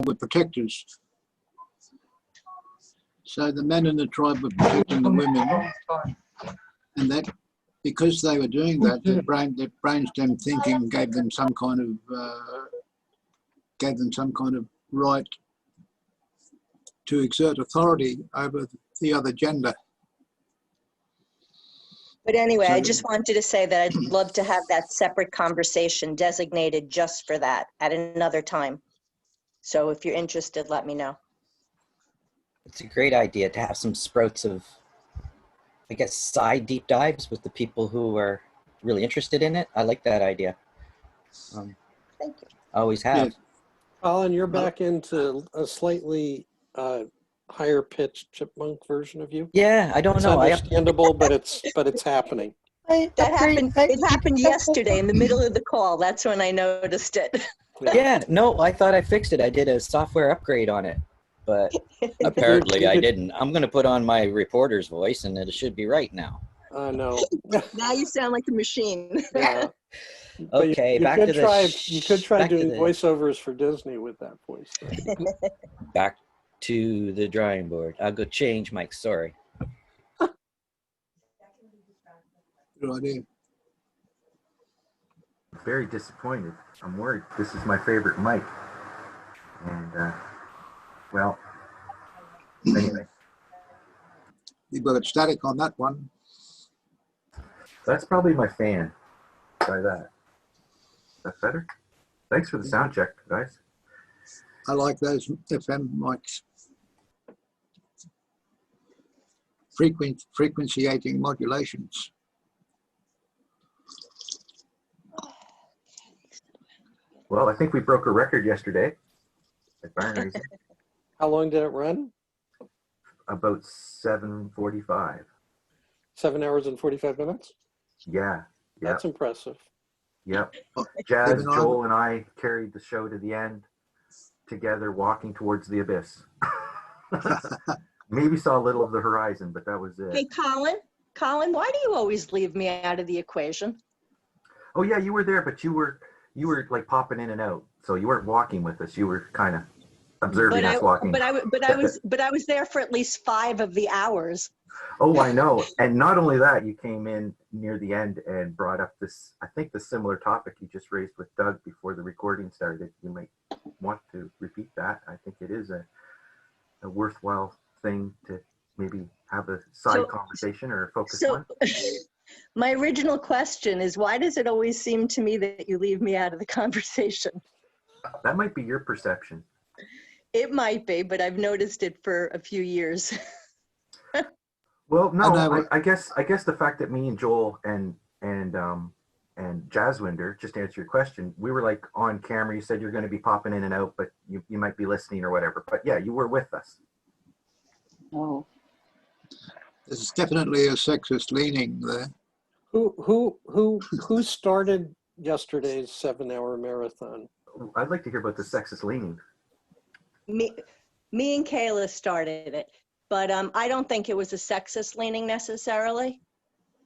were protectors. So the men in the tribe were protecting the women, and that because they were doing that, their brainstem thinking gave them some kind of right to exert authority over the other gender. But anyway, So, I just wanted to say that I'd love to have that separate conversation designated just for that at another time. So if you're interested, let me know. It's a great idea to have some sprouts of, I guess, side deep dives with the people who are really interested in it. I like that idea. Thank you. Always have. yeah, Colin, you're back into a slightly higher pitched chipmunk version of you. Yeah, I don't It's know. understandable, but it's happening. It happened yesterday in the middle of the call. That's when I noticed it. Yeah, no, I thought I fixed it. I did a software upgrade on it, but apparently I didn't. I'm going to put on my reporter's voice and it should be right now. No. Now you sound like a machine. Yeah. Okay, you back could to the try. You could try back to doing the- voiceovers for Disney with that voice. Back to the drawing board. I'll go change Mike. Sorry. good idea. Very disappointed. I'm worried. This is my favorite mic. And, well, anyway. You've got it static on that one. That's probably my fan. Try that. That's better? Thanks for the sound check, guys. I like those FM mics. Frequency-ating modulations. Well, I think we broke a record yesterday at Barn Raising. How long did it run? About 7:45. 7 hours and 45 minutes. Yeah. That's impressive. Yep. Jazz, Even Joel, and I carried the show to the end together, walking towards the abyss. Maybe saw a little of the horizon, but that was it. Hey, Colin, why do you always leave me out of the equation? Oh yeah, you were there, but you were like popping in and out, so you weren't walking with us. You were kind of observing us walking. But I was there for at least 5 of the hours. Oh, I know. And not only that, you came in near the end and brought up this, I think, the similar topic you just raised with Doug before the recording started. You might want to repeat that. I think it is a worthwhile thing to maybe have a side conversation or focus on. My original question is, why does it always seem to me that you leave me out of the conversation? That might be your perception. It might be, but I've noticed it for a few years. Well, no, I guess the fact that me and Joel and Jazzwinder, just to answer your question, we were like on camera. You said you're going to be popping in and out, but you might be listening or whatever. But yeah, you were with us. Oh. There's definitely a sexist leaning there. Who started yesterday's 7-hour marathon? I'd like to hear about the sexist leaning. Me and Kayla started it, but I don't think it was a sexist leaning necessarily.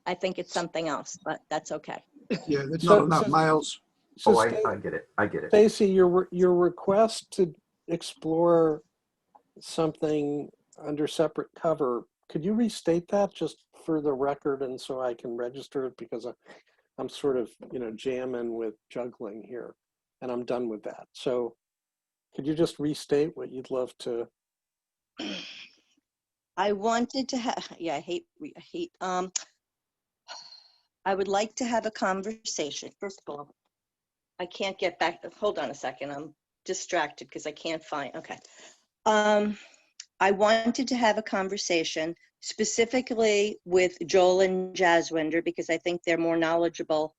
I think it's something else, but that's okay. Yeah, there's not enough males. So I get it. I get it. Stacey, your request to explore something under separate cover, could you restate that just for the record and so I can register it, because I'm sort of, jamming with juggling here and I'm done with that. So could you just restate what you'd love to? I wanted to have, I would like to have a conversation. First of all, I can't get back, hold on a second. I'm distracted because I can't find, okay. I wanted to have a conversation specifically with Joel and Jazzwinder because I think they're more knowledgeable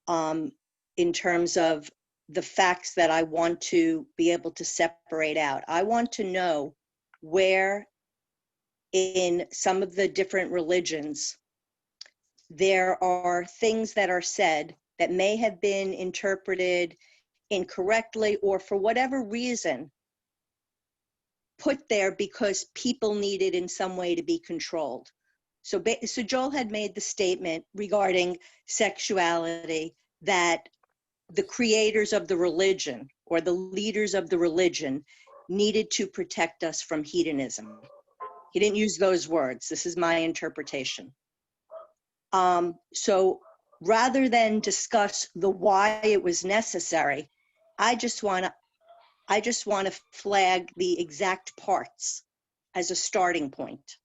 in terms of the facts that I want to be able to separate out. I want to know where in some of the different religions there are things that are said that may have been interpreted incorrectly or for whatever reason put there because people needed in some way to be controlled. So Joel had made the statement regarding sexuality that the creators of the religion or the leaders of the religion needed to protect us from hedonism. He didn't use those words. This is my interpretation. So rather than discuss the why it was necessary, I just want to flag the exact parts as a starting point.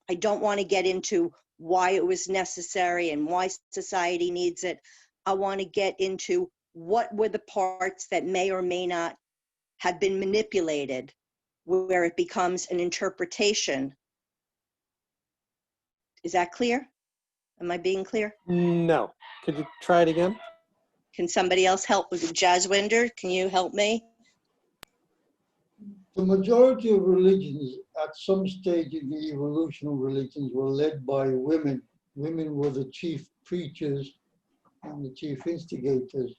I don't want to get into why it was necessary and why society needs it. I want to get into what were the parts that may or may not have been manipulated, where it becomes an interpretation. Is that clear? Am I being clear? No. Could you try it again? Can somebody else help with Jaswinder? Can you help me? The majority of religions at some stage in the evolution of religions were led by women. Women were the chief preachers and the chief instigators.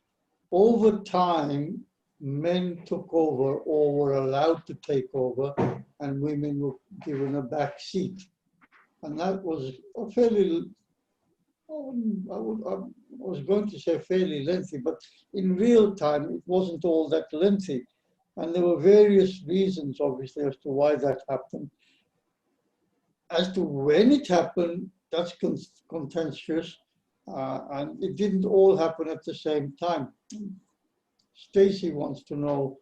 Over time, men took over or were allowed to take over, and women were given a back seat. And that was a fairly, I was going to say fairly lengthy, but in real time, it wasn't all that lengthy. And there were various reasons, obviously, as to why that happened. As to when it happened, that's contentious, and it didn't all happen at the same time. Stacy wants to know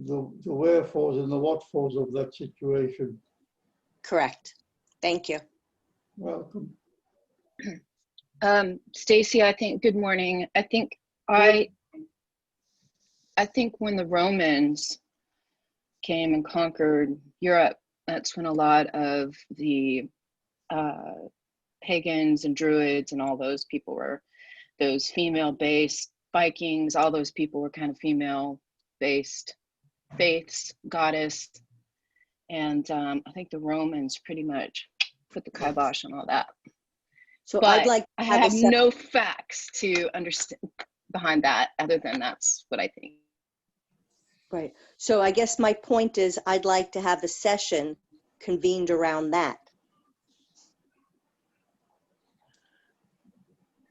the wherefores and the what-fores of that situation. Correct. Thank you. Welcome. Stacy, I think, good morning. I think when the Romans came and conquered Europe, that's when a lot of the pagans and druids and all those people were, those female-based Vikings, all those people were kind of female-based faiths, goddess. And I think the Romans pretty much put the kibosh on all that. So But I'd like to I have have no facts to understand behind that, other than that's what I think. Right. So I guess my point is I'd like to have a session convened around that.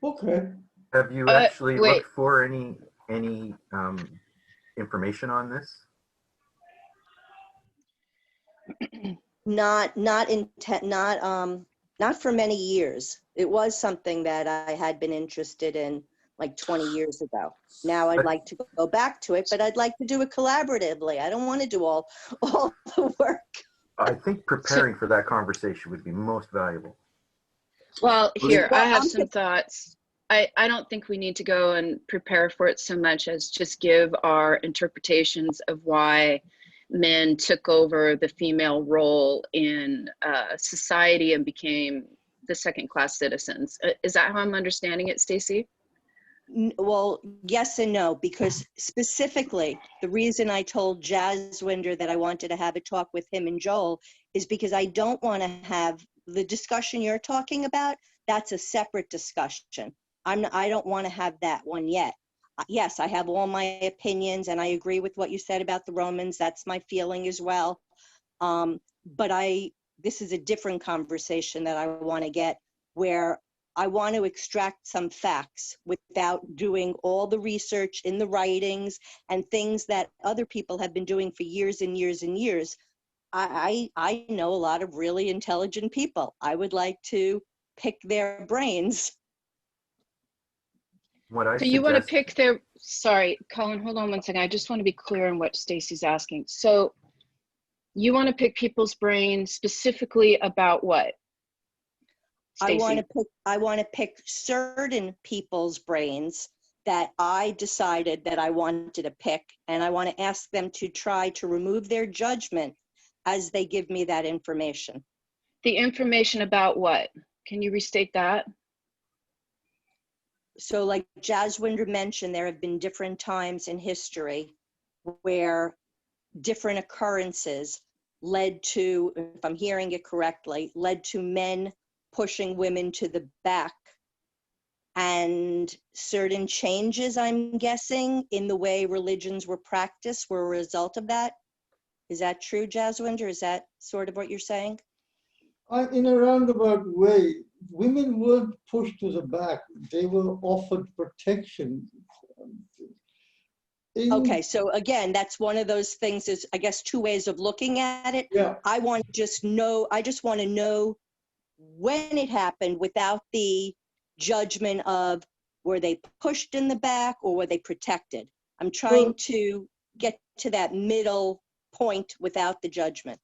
Okay. Have you actually looked for any information on this? Not for many years. It was something that I had been interested in like 20 years ago. Now I'd like to go back to it, but I'd like to do it collaboratively. I don't want to do all the work. I think preparing for that conversation would be most valuable. Well, here, I have some thoughts. I don't think we need to go and prepare for it so much as just give our interpretations of why men took over the female role in society and became the second-class citizens. Is that how I'm understanding it, Stacy? Well, yes and no, because specifically the reason I told Jaswinder that I wanted to have a talk with him and Joel is because I don't want to have the discussion you're talking about. That's a separate discussion. I don't want to have that one yet. Yes, I have all my opinions and I agree with what you said about the Romans. That's my feeling as well. But this is a different conversation that I want to get, where I want to extract some facts without doing all the research in the writings and things that other people have been doing for years and years and years. I know a lot of really intelligent people. I would like to pick their brains. So you want to pick their, sorry, Colin, hold on one second. I just want to be clear on what Stacy's asking. So you want to pick people's brains specifically about what? Stacey? I want to pick certain people's brains that I decided that I wanted to pick, and I want to ask them to try to remove their judgment as they give me that information. The information about what? Can you restate that? So like Jaswinder mentioned, there have been different times in history where different occurrences led to, if I'm hearing it correctly, led to men pushing women to the back, and certain changes, I'm guessing, in the way religions were practiced were a result of that. Is that true, Jaswinder? Is that sort of what you're saying? In a roundabout way, women weren't pushed to the back. They were offered protection. Okay, so again, that's one of those things is, I guess, two ways of looking at it. Yeah, I just want to know when it happened without the judgment of were they pushed in the back or were they protected? I'm trying to get to that middle point without the judgment.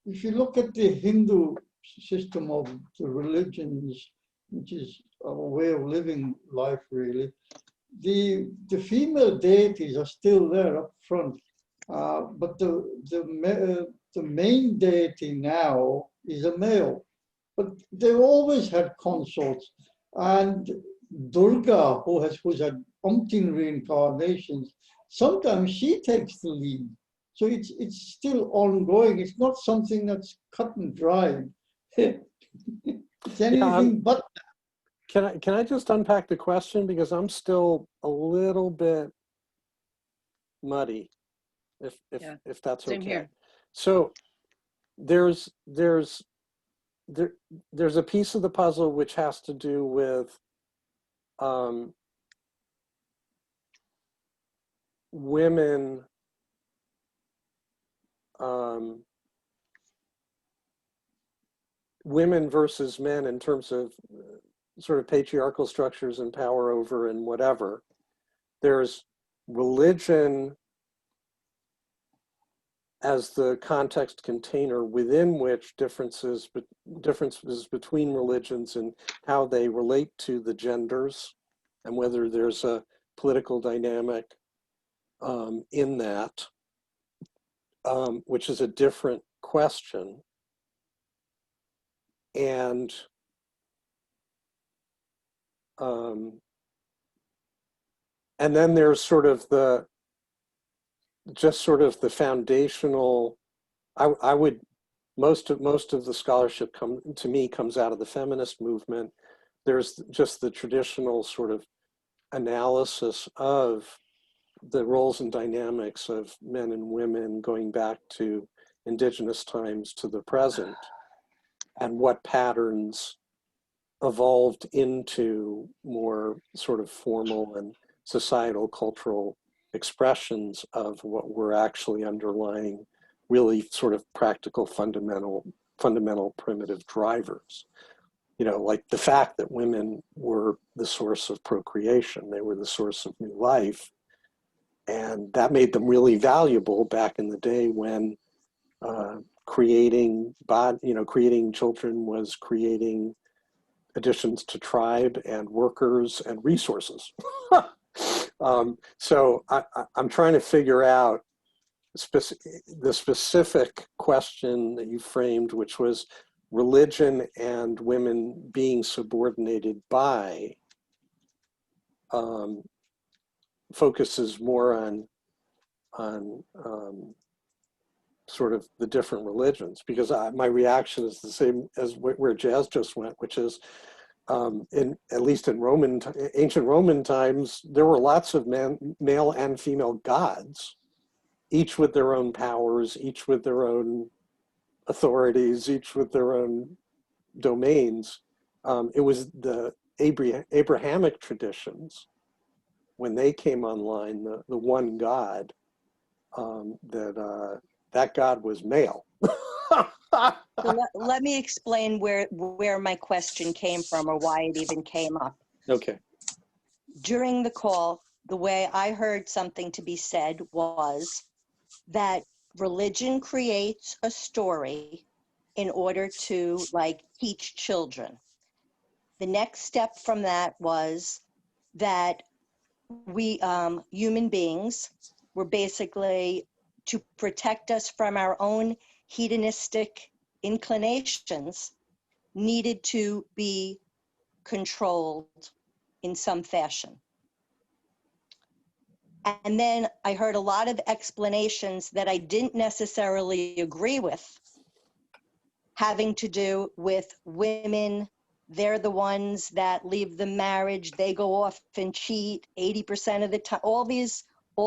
if you look at the Hindu system of the religions, which is a way of living life really, the female deities are still there up front, but the main deity now is a male. But they've always had consorts, and Durga, who's had umpteen reincarnations, sometimes she takes the lead. So it's still ongoing. It's not something that's cut and dried. It's anything but. Can I just unpack the question, because I'm still a little bit muddy, if that's Same okay. here. So there's a piece of the puzzle which has to do with women women versus men in terms of sort of patriarchal structures and power over and whatever. There's religion as the context container within which differences between religions and how they relate to the genders, and whether there's a political dynamic in that, which is a different question. And then there's sort of the foundational. I would most of the scholarship comes out of the feminist movement. There's just the traditional sort of analysis of the roles and dynamics of men and women going back to indigenous times to the present, and what patterns evolved into more sort of formal and societal cultural expressions of what were actually underlying really sort of practical fundamental primitive drivers. You know, like the fact that women were the source of procreation, they were the source of new life, and that made them really valuable back in the day when creating children was creating additions to tribe and workers and resources. So I'm trying to figure out the specific question that you framed, which was religion and women being subordinated by, focuses more on sort of the different religions, because my reaction is the same as where Jazz just went, which is at least in ancient Roman times, there were lots of male and female gods, each with their own powers, each with their own authorities, each with their own domains. It was the Abrahamic traditions, when they came online, the one God, that God was male. So let me explain where my question came from, or why it even came up. Okay. During the call, the way I heard something to be said was that religion creates a story in order to teach children. The next step from that was that we human beings were basically to protect us from our own hedonistic inclinations, needed to be controlled in some fashion. And then I heard a lot of explanations that I didn't necessarily agree with, having to do with women. They're the ones that leave the marriage, they go off and cheat 80% of the time. All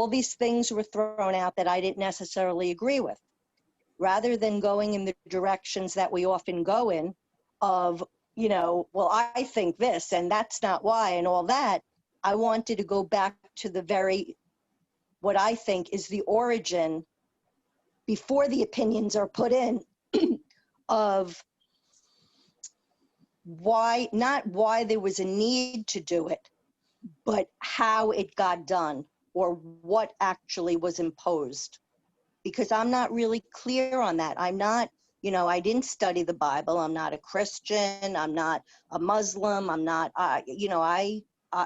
these things were thrown out that I didn't necessarily agree with. Rather than going in the directions that we often go in of, well, I think this and that's not why and all that, I wanted to go back to the very what I think is the origin, before the opinions are put in, of why, not why there was a need to do it, but how it got done, or what actually was imposed. Because I'm not really clear on that. I'm not, you know, I didn't study the Bible. I'm not a Christian. I'm not a Muslim. I'm not, you know,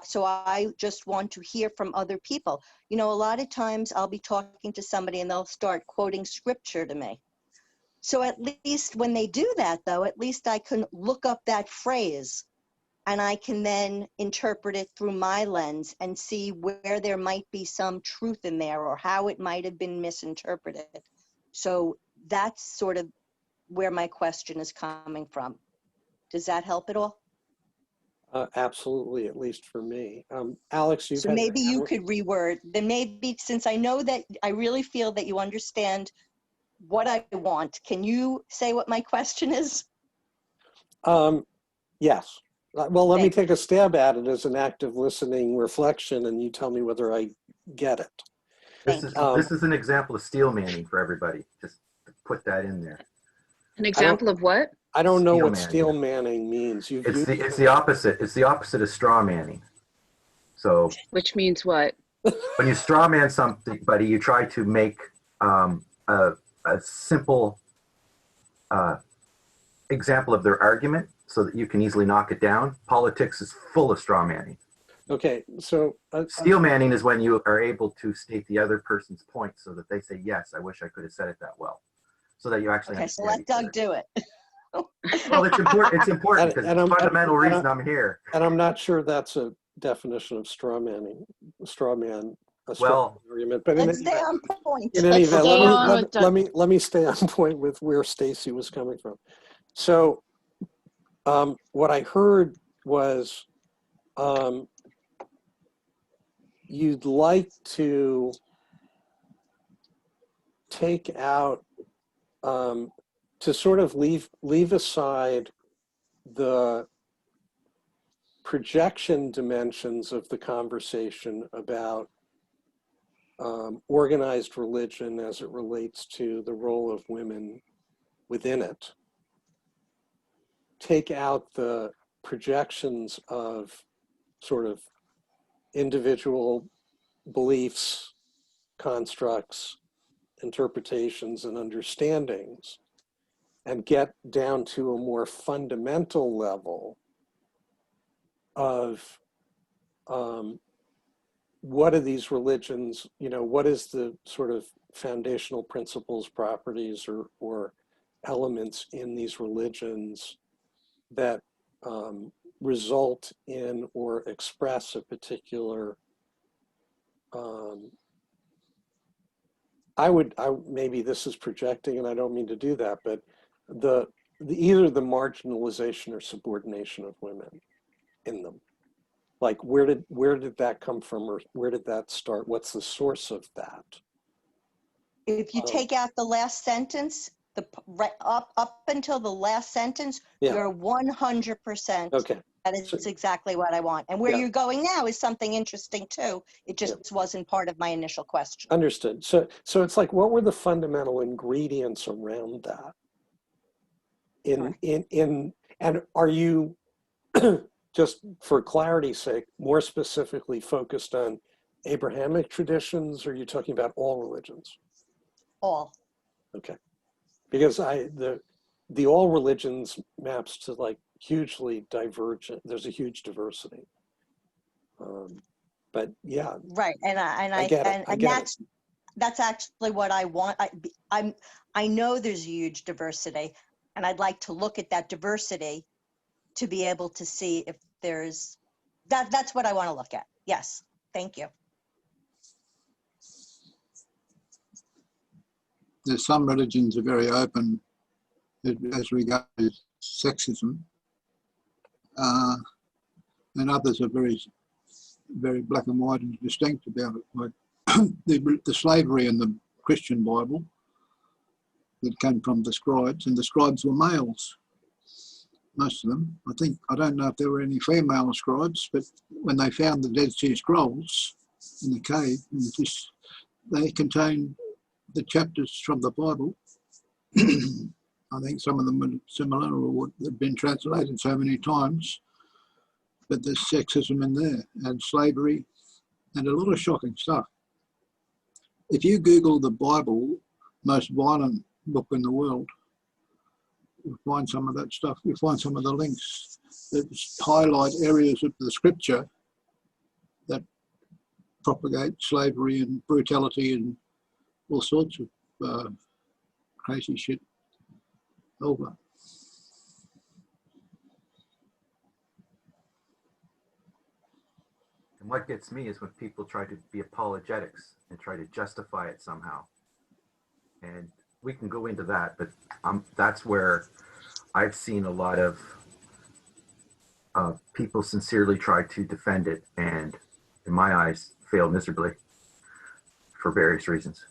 so I just want to hear from other people. You know, a lot of times I'll be talking to somebody and they'll start quoting scripture to me. So at least when they do that, though, at least I can look up that phrase and I can then interpret it through my lens and see where there might be some truth in there or how it might have been misinterpreted. So that's sort of where my question is coming from. Does that help at all? Absolutely, at least for me. Alex, you've So had maybe you could reword, then maybe, since I know that I really feel that you understand what I want, can you say what my question is? Yes. Well, let me Thanks. take a stab at it as an active listening reflection, and you tell me whether I get it. This Thank is this is an example of steel manning for everybody. Just to put that in there. An example of what? I don't know Steel what manning. steel manning means. It's the opposite. It's the opposite of straw manning. So Which means what? when you straw man somebody, you try to make a simple example of their argument so that you can easily knock it down. Politics is full of straw manning. Okay, so Steel manning is when you are able to state the other person's point so that they say, yes, I wish I could have said it that well. So that you actually Okay, so understand let each Doug do it. Well, it's important. It's important because And it's the fundamental reason I'm here. And I'm not sure that's a definition of straw manning, straw man, a straw Well, argument. But in Let's any stay event, on point. in any Let's event, stay on with Doug. let me stay on point with where Stacy was coming from. So what I heard was you'd like to take out, to sort of leave aside the projection dimensions of the conversation about organized religion as it relates to the role of women within it. Take out the projections of sort of individual beliefs, constructs, interpretations, and understandings, and get down to a more fundamental level of what are these religions, you know, what is the sort of foundational principles, properties, or elements in these religions that result in or express a particular, maybe this is projecting and I don't mean to do that, but either the marginalization or subordination of women in them. Like where did that come from, or where did that start? What's the source of that? If you take out the last sentence, up until the last sentence, Yeah. you're 100%. Okay. That is exactly what I want. And where Yeah. you're going now is something interesting too. It just wasn't part of my initial question. Understood. So it's like, what were the fundamental ingredients around that? And are you, just for clarity's sake, more specifically focused on Abrahamic traditions, or are you talking about all religions? All. Okay. Because the all religions maps to like hugely divergent, there's a huge diversity. But yeah. Right. I get it. That's actually what I want. I know there's a huge diversity, and I'd like to look at that diversity to be able to see if there's, that's what I want to look at. Yes. Thank you. There's some religions are very open as regards sexism, and others are very, very black and white and distinct about it. Like the slavery in the Christian Bible that came from the scribes, and the scribes were males, most of them. I don't know if there were any female scribes, but when they found the Dead Sea Scrolls in the cave, they contain the chapters from the Bible. I think some of them are similar or have been translated so many times, but there's sexism in there and slavery and a lot of shocking stuff. If you Google the Bible, most violent book in the world, you'll find some of that stuff. You'll find some of the links that highlight areas of the scripture that propagate slavery and brutality and all sorts of crazy shit over. And what gets me is when people try to be apologetics and try to justify it somehow. And we can go into that, but that's where I've seen a lot of people sincerely try to defend it, and in my eyes, fail miserably for various reasons.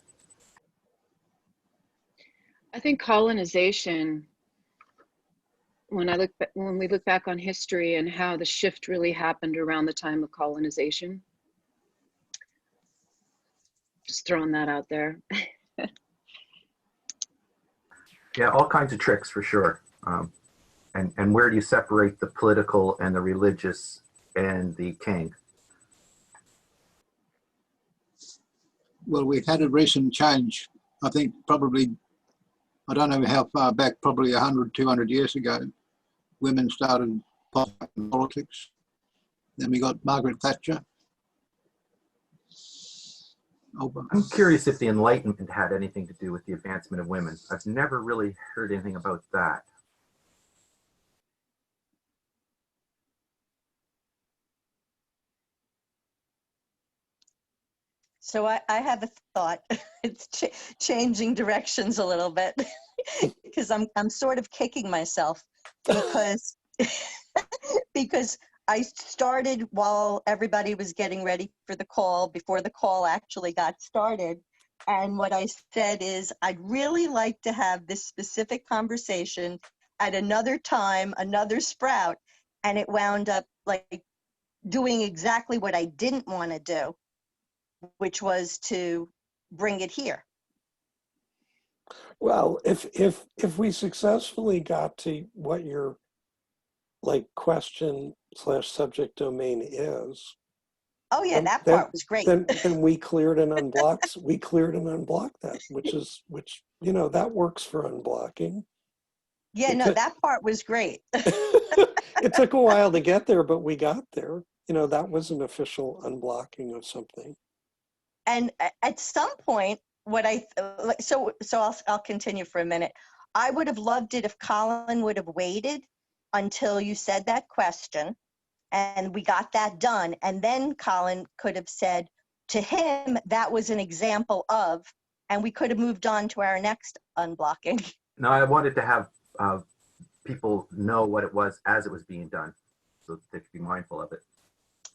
I think colonization, when we look back on history and how the shift really happened around the time of colonization, just throwing that out there. Yeah, all kinds of tricks for sure. And where do you separate the political and the religious and the king? Well, we've had a recent change. I think probably, I don't know how far back, probably 100, 200 years ago, women started in politics. Then we got Margaret Thatcher. I'm curious if the Enlightenment had anything to do with the advancement of women. I've never really heard anything about that. So I have a thought. It's changing directions a little bit because I'm sort of kicking myself because because I started while everybody was getting ready for the call, before the call actually got started. And what I said is, I'd really like to have this specific conversation at another time, another sprout. And it wound up like doing exactly what I didn't want to do, which was to bring it here. Well, if we successfully got to what your like question / subject domain is. Oh yeah, that part was great. Then we cleared and unblocked that, which you know, that works for unblocking. Yeah, no, that part was great. It took a while to get there, but we got there. You know, that was an official unblocking of something. And at some point, I'll continue for a minute. I would have loved it if Colin would have waited until you said that question and we got that done. And then Colin could have said to him, that was an example of, and we could have moved on to our next unblocking. No, I wanted to have people know what it was as it was being done, so they could be mindful of it.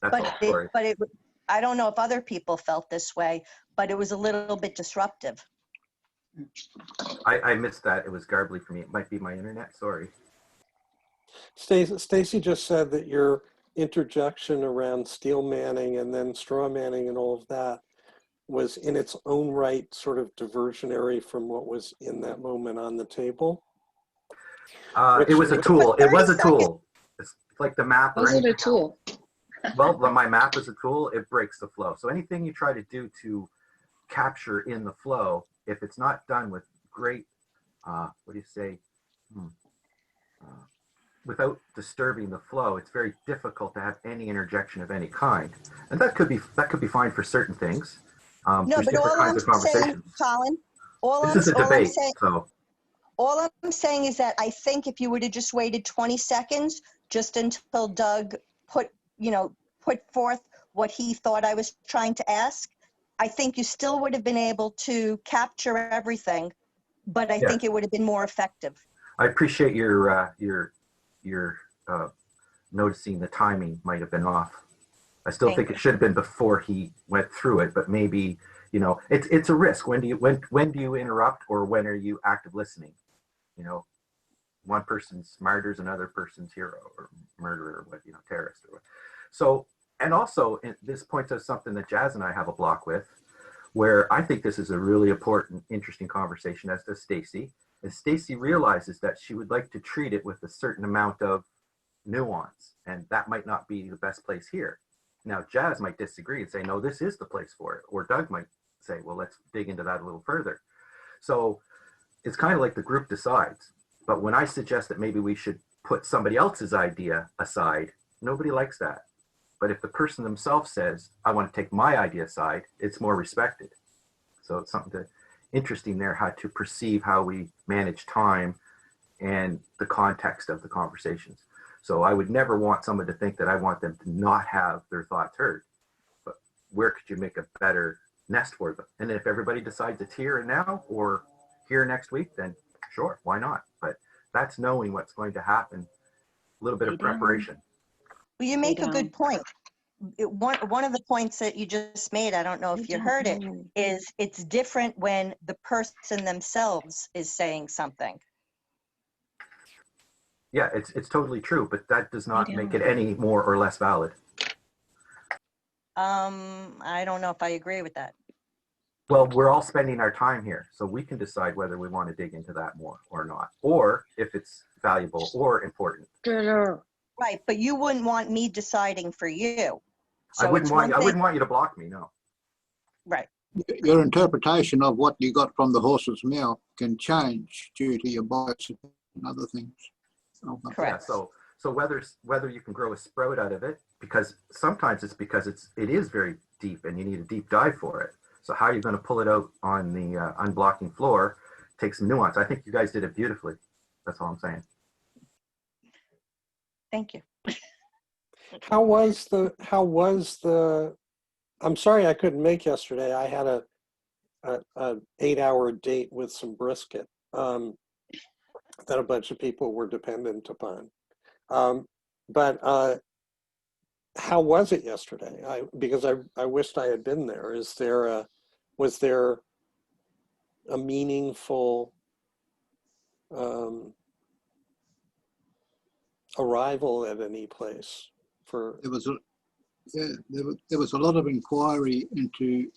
That's all. Sorry. I don't know if other people felt this way, but it was a little bit disruptive. I missed that. It was garbly for me. It might be my internet. Sorry. Stacy just said that your interjection around steel manning and then straw manning and all of that was in its own right sort of diversionary from what was in that moment on the table. It was a tool. It was a tool. It's like the map. Was it a tool? Well, when my map is a tool, it breaks the flow. So anything you try to do to capture in the flow, if it's not done with great, what do you say, without disturbing the flow, it's very difficult to have any interjection of any kind. And that could be fine for certain things. No, there's but different all kinds I'm of saying, Colin, this is a debate, so. All I'm saying is that I think if you would have just waited 20 seconds, just until Doug put forth what he thought I was trying to ask, I think you still would have been able to capture everything, but I think it would have been more effective. I appreciate your noticing the timing might have been off. I still think it should have been before he went through it, but maybe, you know, it's a risk. When do you interrupt, or when are you active listening? You know, one person's martyrs, another person's hero or murderer, or terrorist or what. So, and also this points out something that Jazz and I have a block with. where I think this is a really important, interesting conversation, as does Stacy. And Stacy realizes that she would like to treat it with a certain amount of nuance, and that might not be the best place here. Now, Jazz might disagree and say, no, this is the place for it. Or Doug might say, well, let's dig into that a little further. So it's kind of like the group decides. But when I suggest that maybe we should put somebody else's idea aside, nobody likes that. But if the person themselves says, I want to take my idea aside, it's more respected. So it's something interesting there, how to perceive how we manage time and the context of the conversations. So I would never want someone to think that I want them to not have their thoughts heard. But where could you make a better nest for them? And if everybody decides it's here and now or here next week, then sure, why not? But that's knowing what's going to happen, a little bit of preparation. Well, you make a good point. One of the points that you just made, I don't know if you heard it, is it's different when the person themselves is saying something. Yeah, it's totally true, but that does not make it any more or less valid. I don't know if I agree with that. Well, we're all spending our time here, so we can decide whether we want to dig into that more or not, or if it's valuable or important. Right, but you wouldn't want me deciding for you. So I wouldn't want you to block me, no. Right. Your interpretation of what you got from the horse's mouth can change due to your bias and other things. Correct. Yeah, so whether you can grow a sprout out of it, because sometimes it's because it is very deep and you need a deep dive for it. So how you're going to pull it out on the unblocking floor takes some nuance. I think you guys did it beautifully. That's all I'm saying. Thank you. How was the, I'm sorry I couldn't make yesterday. I had a 8-hour date with some brisket that a bunch of people were dependent upon. But how was it yesterday? Because I wished I had been there. Was there a meaningful arrival at any place for? There was a lot of inquiry into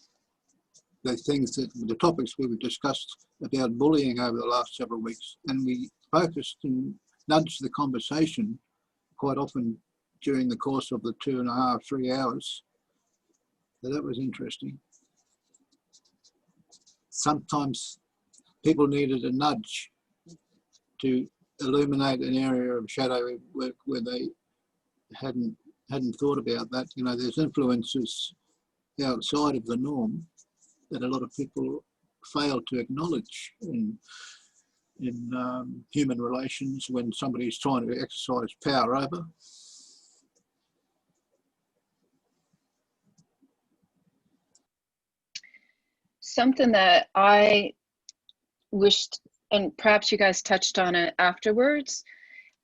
the topics we discussed about bullying over the last several weeks, and we focused and nudged the conversation quite often during the course of the 2.5, 3 hours. So that was interesting. Sometimes people needed a nudge to illuminate an area of shadow where they hadn't thought about that. You know, there's influences outside of the norm that a lot of people fail to acknowledge in human relations when somebody's trying to exercise power over. Something that I wished, and perhaps you guys touched on it afterwards,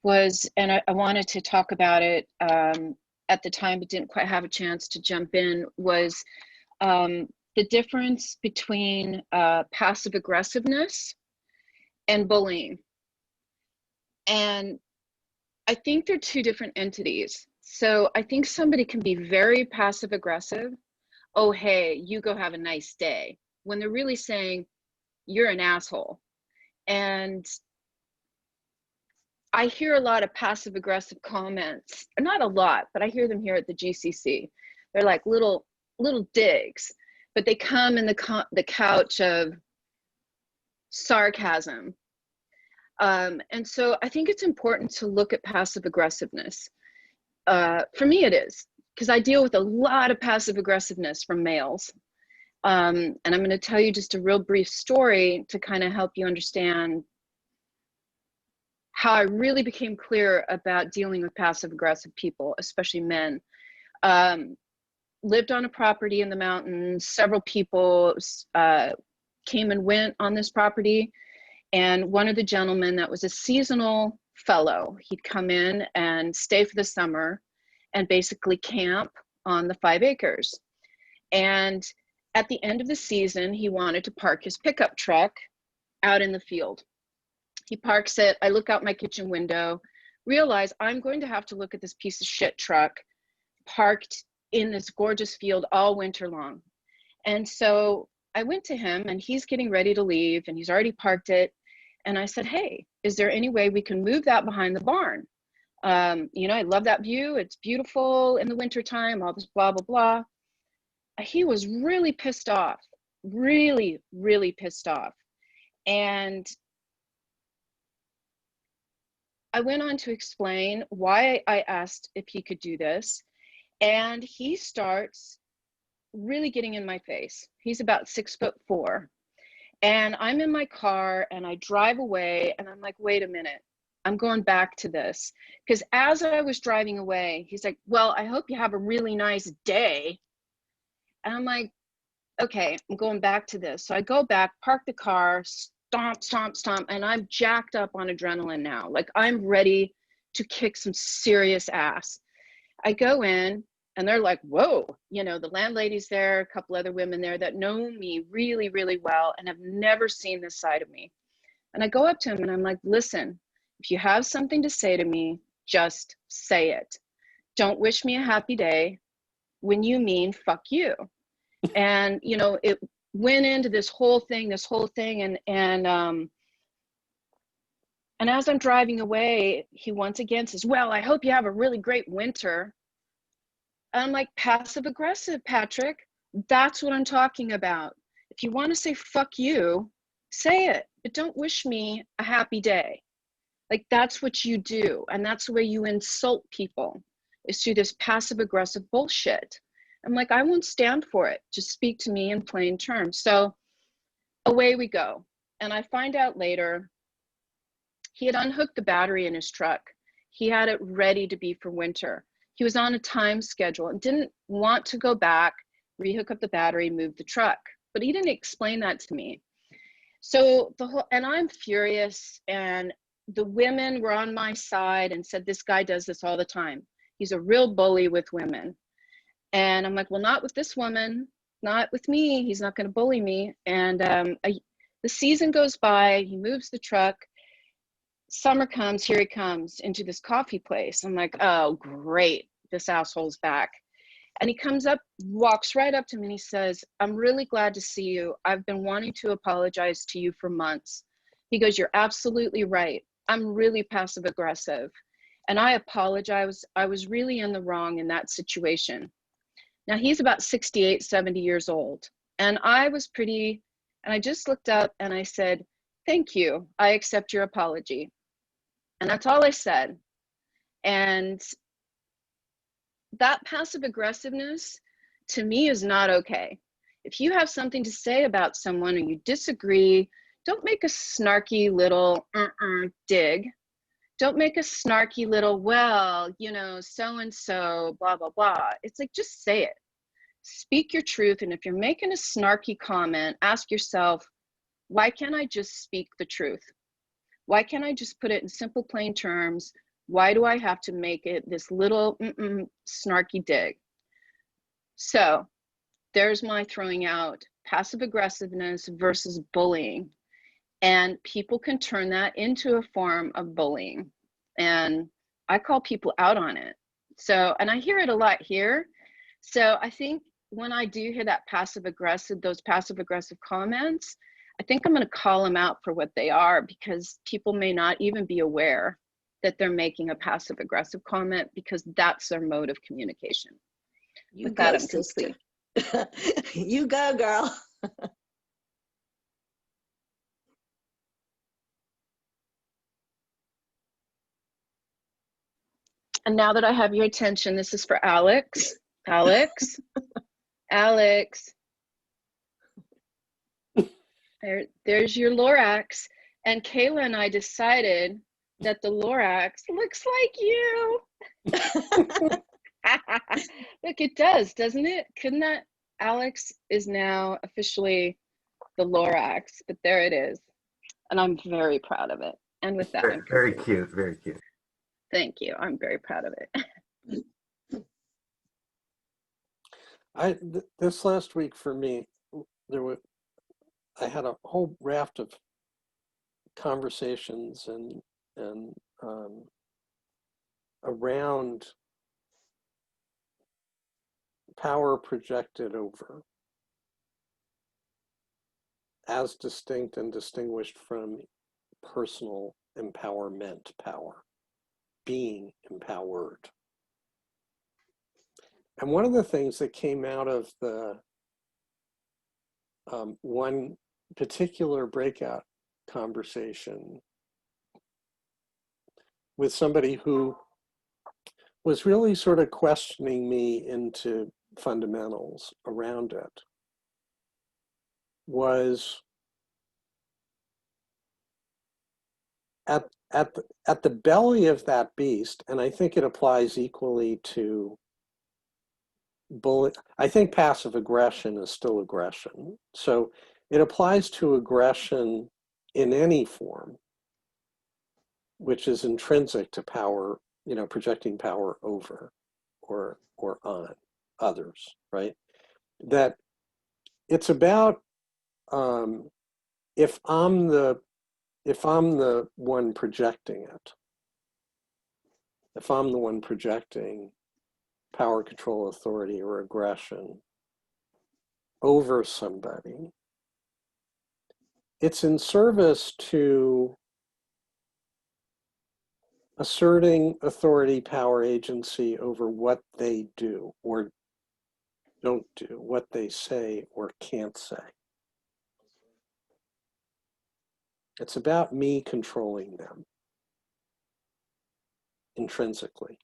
was, and I wanted to talk about it at the time, but didn't quite have a chance to jump in, was the difference between passive aggressiveness and bullying. And I think they're two different entities. So I think somebody can be very passive aggressive. Oh, hey, you go have a nice day, when they're really saying you're an asshole. And I hear a lot of passive aggressive comments, not a lot, but I hear them here at the GCC. They're like little digs, but they come in the couch of sarcasm. And so I think it's important to look at passive aggressiveness. For me, it is, because I deal with a lot of passive aggressiveness from males. And I'm going to tell you just a real brief story to kind of help you understand how I really became clear about dealing with passive aggressive people, especially men. Lived on a property in the mountains. Several people came and went on this property. And one of the gentlemen that was a seasonal fellow, he'd come in and stay for the summer and basically camp on the 5 acres. And at the end of the season, he wanted to park his pickup truck out in the field. He parks it. I look out my kitchen window, realize I'm going to have to look at this piece of shit truck parked in this gorgeous field all winter long. And so I went to him and he's getting ready to leave and he's already parked it. And I said, hey, is there any way we can move that behind the barn? You know, I love that view. It's beautiful in the wintertime, all this blah, blah, blah. He was really pissed off, really, really pissed off. And I went on to explain why I asked if he could do this. And he starts really getting in my face. He's about 6'4". And I'm in my car and I drive away and I'm like, wait a minute, I'm going back to this. Because as I was driving away, he's like, well, I hope you have a really nice day. And I'm like, okay, I'm going back to this. So I go back, park the car, stomp, stomp, stomp, and I'm jacked up on adrenaline now. Like I'm ready to kick some serious ass. I go in and they're like, whoa, you know, the landlady's there, a couple other women there that know me really, really well and have never seen this side of me. And I go up to him and I'm like, listen, if you have something to say to me, just say it. Don't wish me a happy day when you mean fuck you. And, you know, it went into this whole thing, and as I'm driving away, he once again says, well, I hope you have a really great winter. And I'm like, passive aggressive, Patrick. That's what I'm talking about. If you want to say fuck you, say it, but don't wish me a happy day. Like that's what you do. And that's the way you insult people, is through this passive aggressive bullshit. I'm like, I won't stand for it. Just speak to me in plain terms. So away we go. And I find out later, he had unhooked the battery in his truck. He had it ready to be for winter. He was on a time schedule and didn't want to go back, rehook up the battery, move the truck. But he didn't explain that to me. So and I'm furious, and the women were on my side and said, this guy does this all the time. He's a real bully with women. And I'm like, well, not with this woman, not with me. He's not going to bully me. And the season goes by, he moves the truck. Summer comes, here he comes into this coffee place. I'm like, oh, great, this asshole's back. And he comes up, walks right up to me and he says, I'm really glad to see you. I've been wanting to apologize to you for months. He goes, you're absolutely right. I'm really passive aggressive. And I apologize. I was really in the wrong in that situation. Now he's about 68, 70 years old. And I just looked up and I said, thank you. I accept your apology. And that's all I said. And that passive aggressiveness to me is not okay. If you have something to say about someone or you disagree, don't make a snarky little dig. Don't make a snarky little, well, you know, so-and-so, blah, blah, blah. It's like, just say it. Speak your truth. And if you're making a snarky comment, ask yourself, why can't I just speak the truth? Why can't I just put it in simple, plain terms? Why do I have to make it this little snarky dig? So there's my throwing out passive aggressiveness versus bullying. And people can turn that into a form of bullying. And I call people out on it. So, and I hear it a lot here. So I think when I do hear that those passive aggressive comments, I think I'm going to call them out for what they are, because people may not even be aware that they're making a passive aggressive comment, because that's their mode of communication. You With go, that, I'm sister. complete. You go, girl. And now that I have your attention, this is for Alex. Alex. Alex. There's your Lorax. And Kayla and I decided that the Lorax looks like you. Look, it does, doesn't it? Couldn't that? Alex is now officially the Lorax, but there it is. And I'm very proud of it. And with that, I'm Very complete. cute, very cute. Thank you. I'm very proud of it. This last week for me, I had a whole raft of conversations and around power projected over as distinct and distinguished from personal empowerment power, being empowered. And one of the things that came out of the one particular breakout conversation with somebody who was really sort of questioning me into fundamentals around it was at the belly of that beast, and I think it applies equally to I think passive aggression is still aggression. So it applies to aggression in any form, which is intrinsic to power, projecting power over or on others, right? That it's about if I'm the one projecting it, if I'm the one projecting power, control, authority, or aggression over somebody, it's in service to asserting authority, power, agency over what they do or don't do, what they say or can't say. It's about me controlling them intrinsically.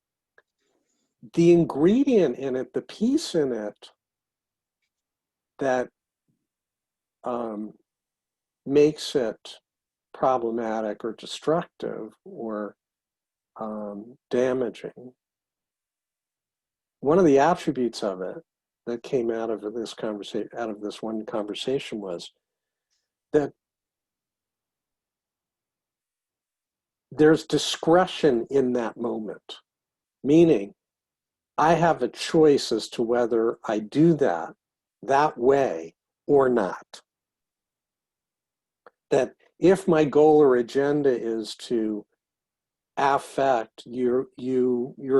The ingredient in it, the piece in it that makes it problematic or destructive or damaging, one of the attributes of it that came out of this conversation, out of this one conversation, was that there's discretion in that moment, meaning I have a choice as to whether I do that way or not. That if my goal or agenda is to affect your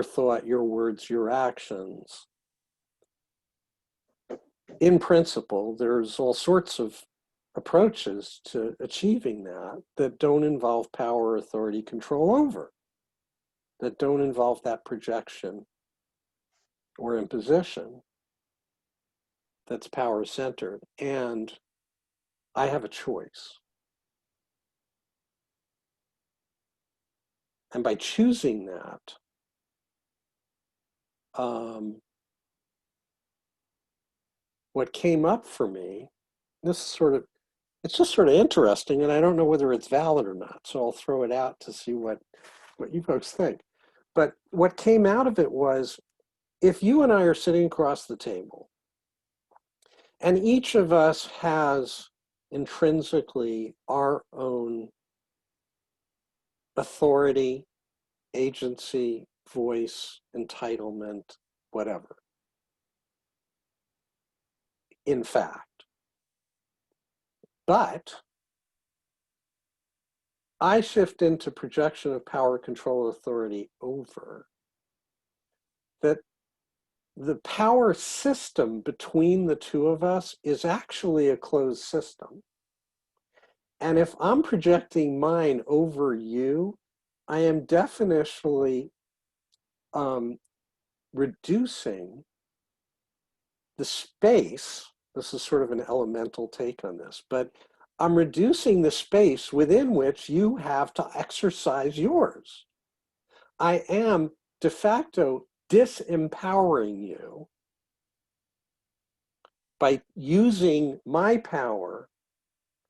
thought, your words, your actions, in principle, there's all sorts of approaches to achieving that don't involve power, authority, control over, that don't involve that projection or imposition that's power centered. And I have a choice. And by choosing that, what came up for me, it's just sort of interesting, and I don't know whether it's valid or not, so I'll throw it out to see what you folks think. But what came out of it was, if you and I are sitting across the table, and each of us has intrinsically our own authority, agency, voice, entitlement, whatever, in fact. But I shift into projection of power, control, authority over, that the power system between the two of us is actually a closed system. And if I'm projecting mine over you, I am definitionally reducing the space. This is sort of an elemental take on this, but I'm reducing the space within which you have to exercise yours. I am de facto disempowering you by using my power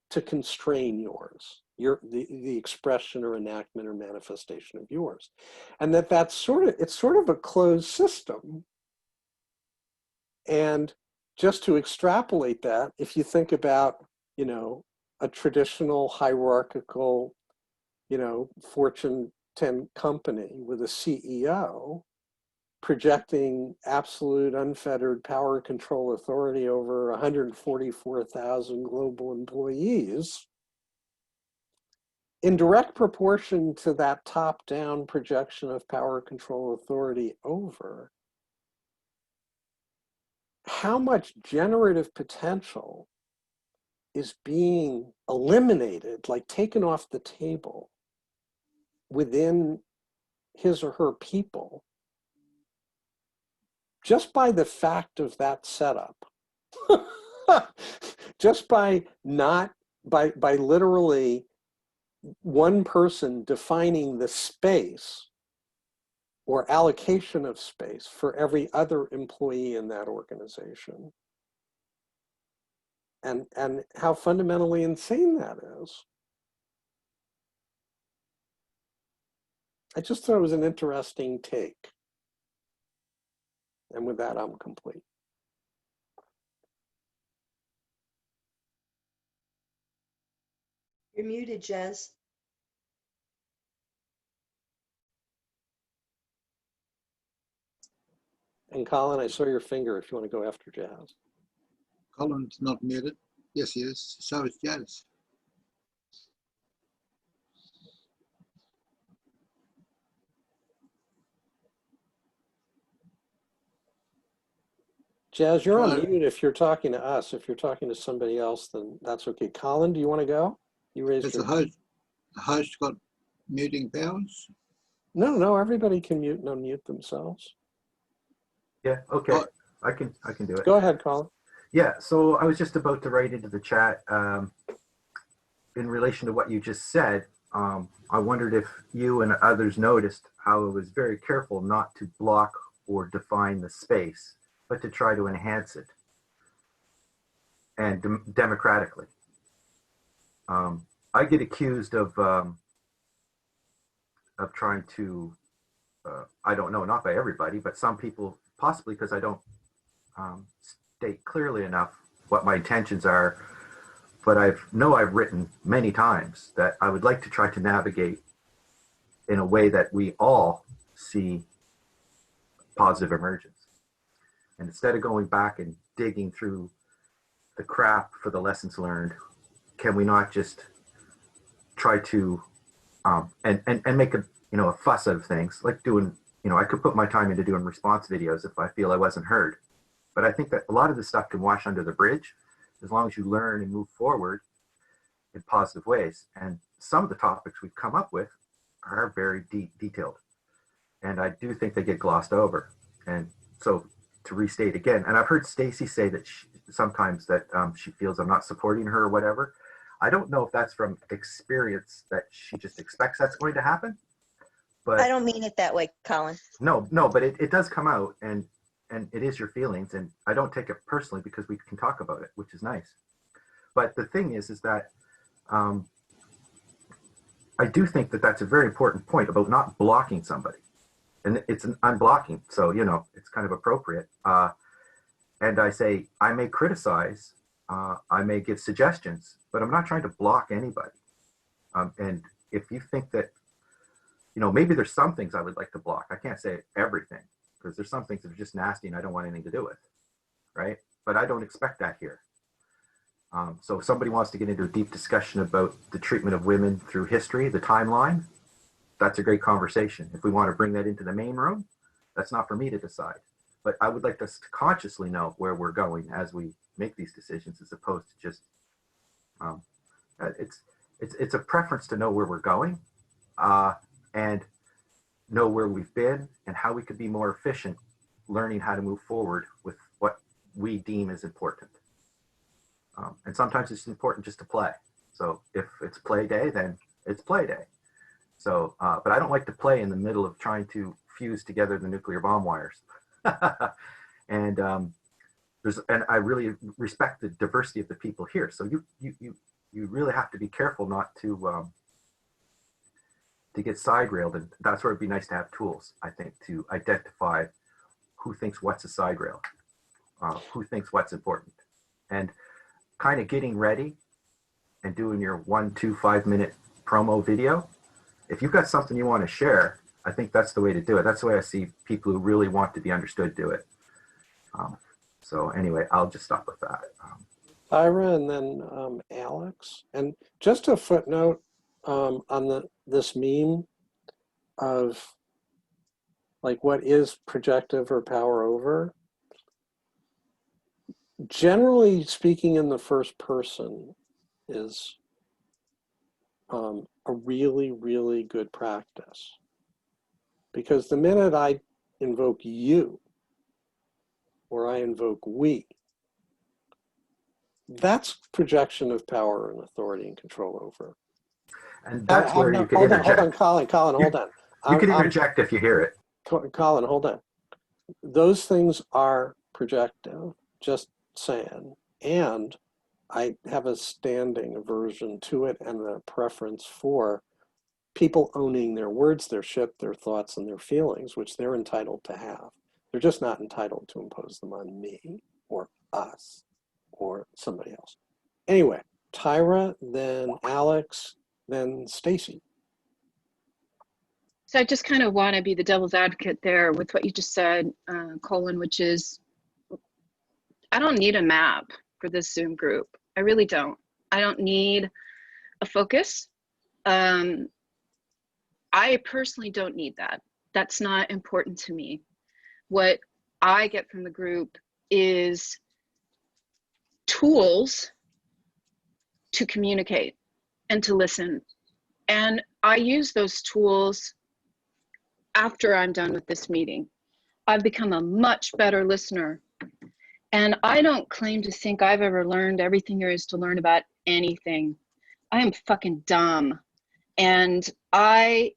to constrain yours, the expression or enactment or manifestation of yours. And it's sort of a closed system. And just to extrapolate that, if you think about, a traditional hierarchical, Fortune 10 company with a CEO projecting absolute unfettered power, control, authority over 144,000 global employees, in direct proportion to that top-down projection of power, control, authority over, how much generative potential is being eliminated, like taken off the table within his or her people, just by the fact of that setup. Just by literally one person defining the space or allocation of space for every other employee in that organization. And how fundamentally insane that is. I just thought it was an interesting take. And with that, I'm complete. You're muted, Jez. And Colin, I saw your finger if you want to go after Jazz. Colin's not muted. Yes, he is. So is Jazz. Jazz, you're on Right. mute if you're talking to us. If you're talking to somebody else, then that's okay. Colin, do you want to go? You raised Has your the host got muting powers? No, everybody can mute and unmute themselves. Yeah, okay. Oh. I can do it. Go ahead, Colin. Yeah, so I was just about to write into the chat in relation to what you just said. I wondered if you and others noticed how I was very careful not to block or define the space, but to try to enhance it, and democratically. I get accused of trying to, I don't know, not by everybody, but some people, possibly because I don't state clearly enough what my intentions are. But I've written many times that I would like to try to navigate in a way that we all see positive emergence. And instead of going back and digging through the crap for the lessons learned, can we not just try to and make a fuss out of things, like doing, I could put my time into doing response videos if I feel I wasn't heard. But I think that a lot of this stuff can wash under the bridge as long as you learn and move forward in positive ways. And some of the topics we've come up with are very detailed. And I do think they get glossed over. And so to restate again, and I've heard Stacy say that sometimes that she feels I'm not supporting her or whatever. I don't know if that's from experience that she just expects that's going to happen. But I don't mean it that way, Colin. No, but it does come out, and it is your feelings, and I don't take it personally because we can talk about it, which is nice. But the thing is that I do think that that's a very important point about not blocking somebody. And it's an unblocking, so, it's kind of appropriate. And I say, I may criticize, I may give suggestions, but I'm not trying to block anybody. And if you think that, maybe there's some things I would like to block. I can't say everything, because there's some things that are just nasty and I don't want anything to do with, right? But I don't expect that here. So if somebody wants to get into a deep discussion about the treatment of women through history, the timeline, that's a great conversation. If we want to bring that into the main room, that's not for me to decide. But I would like us to consciously know where we're going as we make these decisions, as opposed to just, it's a preference to know where we're going and know where we've been and how we could be more efficient, learning how to move forward with what we deem is important. And sometimes it's important just to play. So if it's play day, then it's play day. So, but I don't like to play in the middle of trying to fuse together the nuclear bomb wires. And I really respect the diversity of the people here. So you really have to be careful not to get side railed, and that's where it'd be nice to have tools, I think, to identify who thinks what's a side rail, who thinks what's important, and kind of getting ready and doing your 1, 2, 5 minute promo video. If you've got something you want to share, I think that's the way to do it. That's the way I see people who really want to be understood do it. So anyway, I'll just stop with that. Ira and then Alex. And just a footnote on this meme of like what is projective or power over. Generally speaking, in the first person, is a really, really good practice. Because the minute I invoke you, or I invoke we, that's projection of power and authority and control over. And that's where you can hold interject. on, Colin, hold on. You can interject if you hear it. Colin, hold on. Those things are projective, just saying. And I have a standing aversion to it and a preference for people owning their words, their shit, their thoughts, and their feelings, which they're entitled to have. They're just not entitled to impose them on me or us or somebody else. Anyway, Tyra, then Alex, then Stacy. So I just kind of want to be the devil's advocate there with what you just said, Colin, which is, I don't need a map for this Zoom group. I really don't. I don't need a focus. I personally don't need that. That's not important to me. What I get from the group is tools to communicate and to listen. And I use those tools after I'm done with this meeting. I've become a much better listener. And I don't claim to think I've ever learned everything there is to learn about anything. I am fucking dumb. And I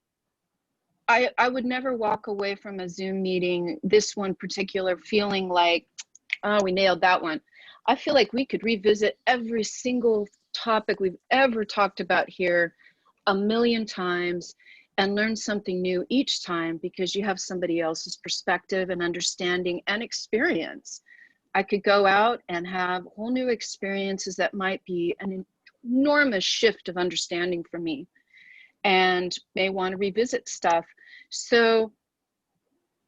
would never walk away from a Zoom meeting, this one particular, feeling like, oh, we nailed that one. I feel like we could revisit every single topic we've ever talked about here 1,000,000 times and learn something new each time, because you have somebody else's perspective and understanding and experience. I could go out and have whole new experiences that might be an enormous shift of understanding for me, and may want to revisit stuff. So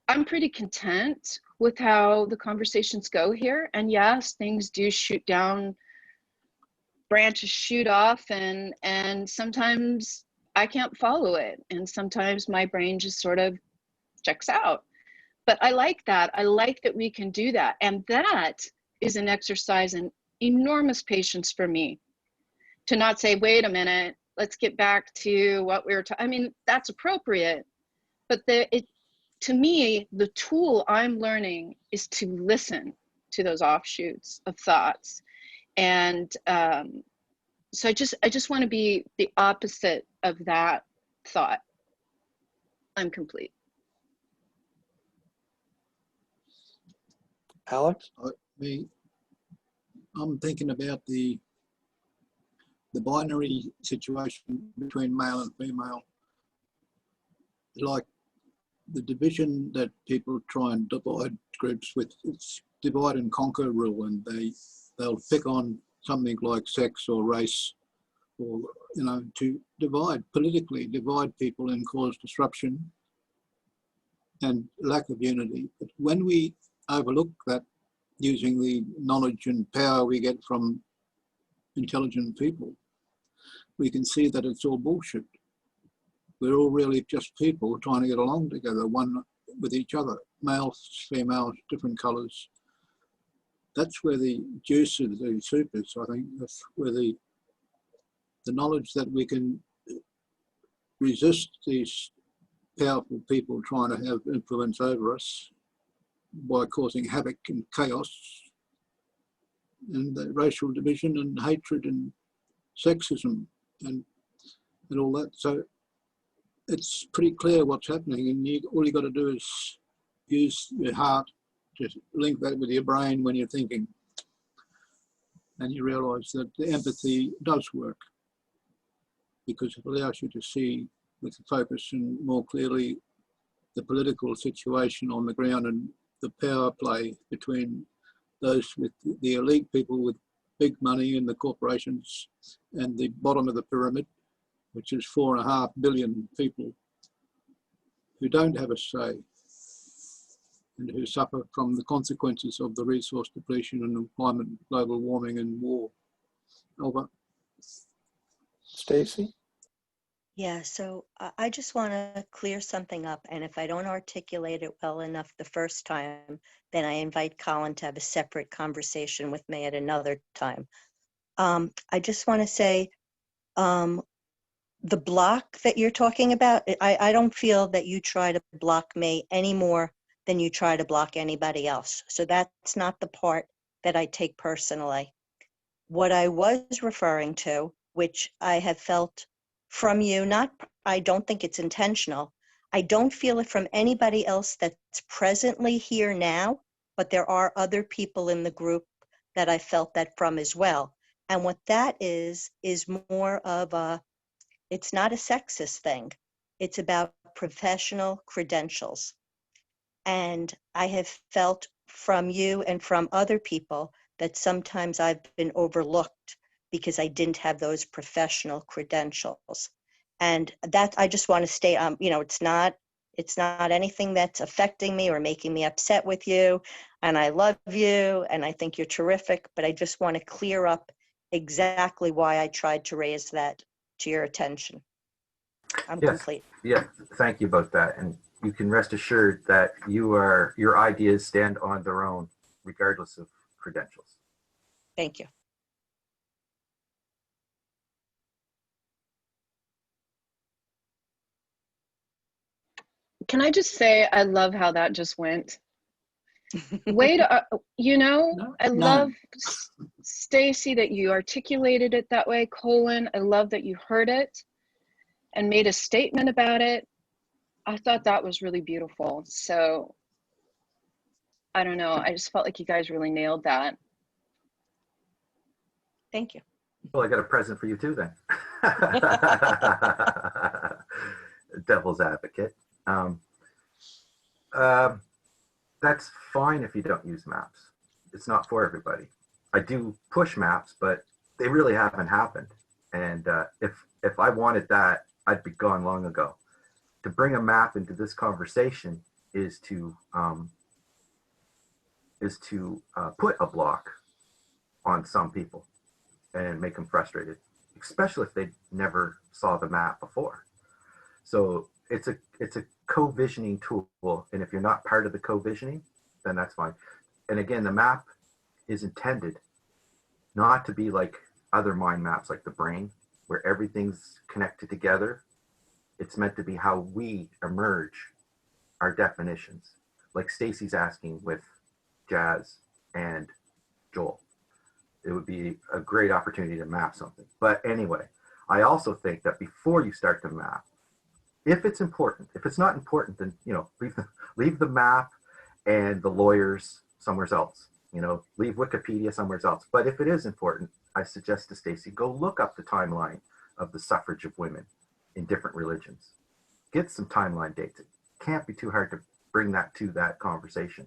I'm pretty content with how the conversations go here. And yes, things do shoot down, branches shoot off, and sometimes I can't follow it. And sometimes my brain just sort of checks out. But I like that. I like that we can do that. And that is an exercise in enormous patience for me, to not say, wait a minute, let's get back to what we were talking. I mean, that's appropriate. But to me, the tool I'm learning is to listen to those offshoots of thoughts. And so I just want to be the opposite of that thought. I'm complete. Alex? I'm thinking about the binary situation between male and female. Like the division that people try and divide groups with, it's divide and conquer rule, and they'll pick on something like sex or race, or to politically divide people and cause disruption and lack of unity. But when we overlook that, using the knowledge and power we get from intelligent people, we can see that it's all bullshit. We're all really just people trying to get along together, one with each other, males, females, different colours. That's where the juice of the soup is, I think. That's where the knowledge that we can resist these powerful people trying to have influence over us by causing havoc and chaos and the racial division and hatred and sexism and all that. So it's pretty clear what's happening, and all you got to do is use your heart, just link that with your brain when you're thinking, and you realise that the empathy does work, because it allows you to see with the focus and more clearly the political situation on the ground and the power play between those with the elite people with big money and the corporations and the bottom of the pyramid, which is 4.5 billion people who don't have a say and who suffer from the consequences of the resource depletion and climate, global warming and war. Over. Stacy? Yeah, so I just want to clear something up. And if I don't articulate it well enough the first time, then I invite Colin to have a separate conversation with me at another time. I just want to say, the block that you're talking about, I don't feel that you try to block me any more than you try to block anybody else. So that's not the part that I take personally. What I was referring to, which I have felt from you, I don't think it's intentional. I don't feel it from anybody else that's presently here now, but there are other people in the group that I felt that from as well. And what that is more of it's not a sexist thing. It's about professional credentials. And I have felt from you and from other people that sometimes I've been overlooked because I didn't have those professional credentials. And that I just want to stay, it's not anything that's affecting me or making me upset with you. And I love you and I think you're terrific, but I just want to clear up exactly why I tried to raise that to your attention. I'm Yes. complete. Yeah. Thank you about that. And you can rest assured that your ideas stand on their own, regardless of credentials. Thank you. Can I just say, I love how that just went. Wait, I love Stacy that you articulated it that way. Colin, I love that you heard it and made a statement about it. I thought that was really beautiful. So I don't know. I just felt like you guys really nailed that. Thank you. Well, I got a present for you too then. Devil's advocate. That's fine if you don't use maps. It's not for everybody. I do push maps, but they really haven't happened. And if I wanted that, I'd be gone long ago. To bring a map into this conversation is to put a block on some people and make them frustrated, especially if they never saw the map before. So it's a co-visioning tool, and if you're not part of the co-visioning, then that's fine. And again, the map is intended not to be like other mind maps like the brain, where everything's connected together. It's meant to be how we emerge our definitions, like Stacy's asking with Jazz and Joel. It would be a great opportunity to map something. But anyway, I also think that before you start to map, if it's important, if it's not important, then leave the map and the lawyers somewhere else. Leave Wikipedia somewhere else. But if it is important, I suggest to Stacy, go look up the timeline of the suffrage of women in different religions. Get some timeline dates. It can't be too hard to bring that to that conversation.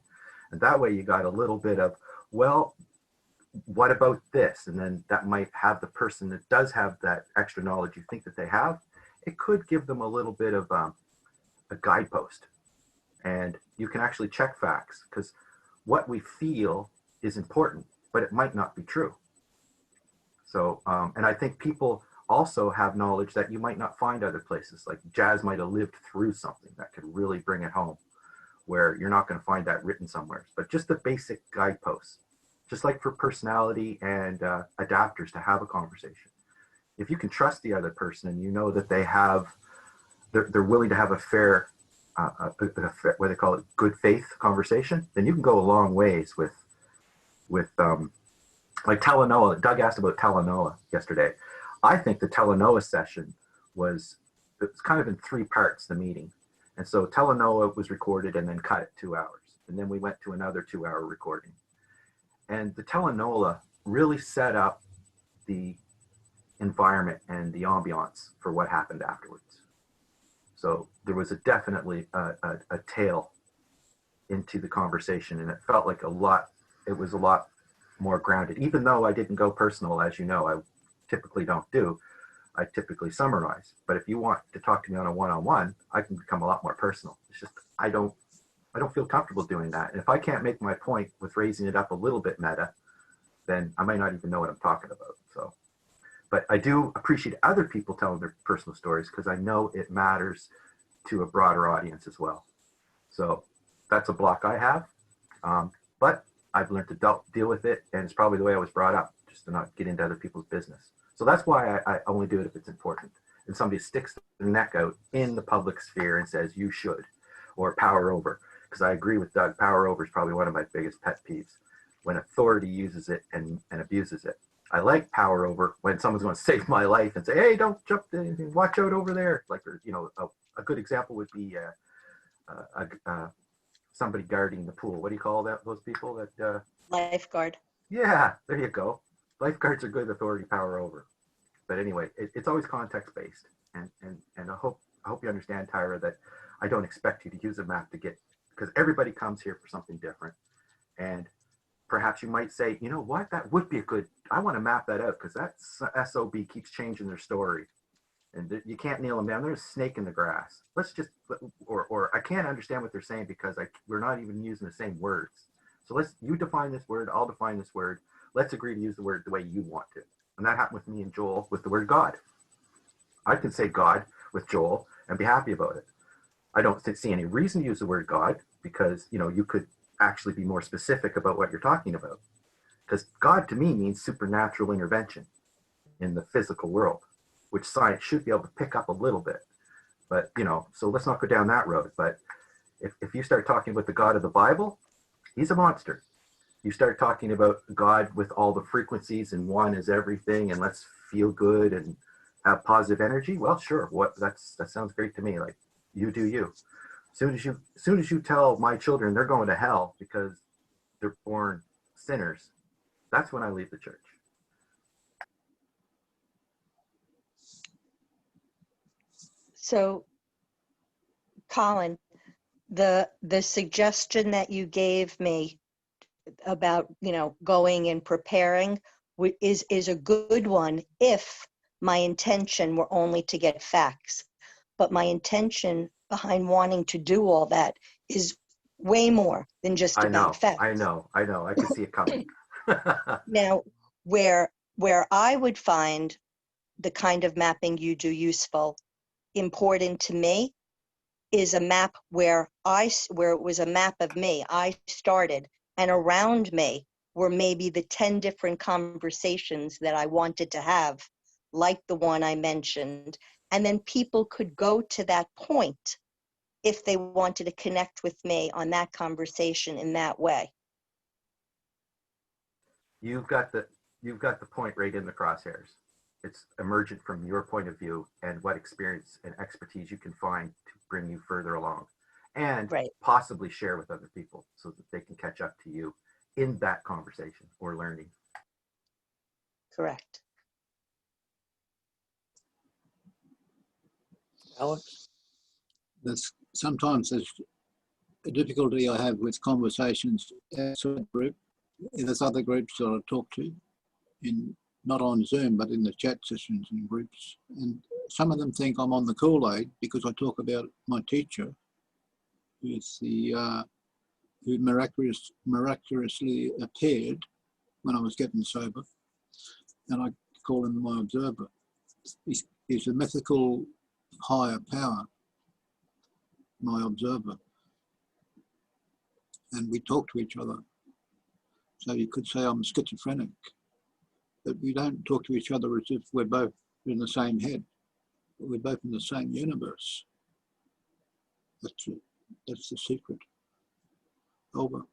And that way you got a little bit of, well, what about this? And then that might have the person that does have that extra knowledge you think that they have, it could give them a little bit of a guidepost. And you can actually check facts, because what we feel is important, but it might not be true. So, and I think people also have knowledge that you might not find other places. Like Jazz might have lived through something that could really bring it home, where you're not going to find that written somewhere. But just the basic guideposts, just like for personality and adapters to have a conversation. If you can trust the other person and you know that they're willing to have a fair, what they call it, good faith conversation, then you can go a long ways with like Talanoa. Doug asked about Talanoa yesterday. I think the Talanoa session was kind of in 3 parts, the meeting. And so Talanoa was recorded and then cut at 2 hours. And then we went to another 2-hour recording. And the Talanoa really set up the environment and the ambiance for what happened afterwards. So there was definitely a tail into the conversation, and it felt like it was a lot more grounded. Even though I didn't go personal, as you know, I typically don't do. I typically summarize. But if you want to talk to me on a one-on-one, I can become a lot more personal. It's just I don't feel comfortable doing that. And if I can't make my point with raising it up a little bit meta, then I might not even know what I'm talking about. So, but I do appreciate other people telling their personal stories, because I know it matters to a broader audience as well. So that's a block I have, but I've learned to deal with it, and it's probably the way I was brought up. just to not get into other people's business. So that's why I only do it if it's important. And somebody sticks their neck out in the public sphere and says, you should, or power over. Because I agree with Doug, power over is probably one of my biggest pet peeves, when authority uses it and abuses it. I like power over when someone's going to save my life and say, hey, don't jump in, watch out over there. Like, you know, a good example would be somebody guarding the pool. What do you call that? Those people that Lifeguard. yeah, there you go. Lifeguards are good authority power over. But anyway, it's always context based, and I hope you understand, Tyra, that I don't expect you to use a map to get, because everybody comes here for something different, and perhaps you might say, you know what, that would be a good. I want to map that out because that SOB keeps changing their story, and you can't nail them down. There's a snake in the grass. Let's just, or I can't understand what they're saying because we're not even using the same words. So you define this word, I'll define this word. Let's agree to use the word the way you want to. And that happened with me and Joel with the word God. I can say God with Joel and be happy about it. I don't see any reason to use the word God because, you know, you could actually be more specific about what you're talking about. Because God to me means supernatural intervention in the physical world, which science should be able to pick up a little bit. But, you know, so let's not go down that road. But if you start talking about the God of the Bible, he's a monster. You start talking about God with all the frequencies and one is everything and let's feel good and have positive energy. Well, sure. That sounds great to me. Like, you do you. Soon as you tell my children they're going to hell because they're born sinners, that's when I leave the church. So, Colin, the suggestion that you gave me about, you know, going and preparing is a good one if my intention were only to get facts. But my intention behind wanting to do all that is way more than just about facts. I know. I can see it coming. Now, where I would find the kind of mapping you do useful, important to me, is a map where it was a map of me. I started, and around me were maybe the 10 different conversations that I wanted to have, like the one I mentioned. And then people could go to that point if they wanted to connect with me on that conversation in that way. You've got the point right in the crosshairs. It's emergent from your point of view and what experience and expertise you can find to bring you further along, and possibly share with other people so that they can catch up to you in that conversation or learning. Correct. Alex? Sometimes there's a difficulty I have with conversations outside the group. There's other groups that I talk to, not on Zoom, but in the chat sessions and groups. And some of them think I'm on the Kool-Aid because I talk about my teacher, who miraculously appeared when I was getting sober, and I call him my observer. He's a mythical higher power, my observer, and we talk to each other. So you could say I'm schizophrenic, but we don't talk to each other as if we're both in the same head. We're both in the same universe. That's the secret. Over.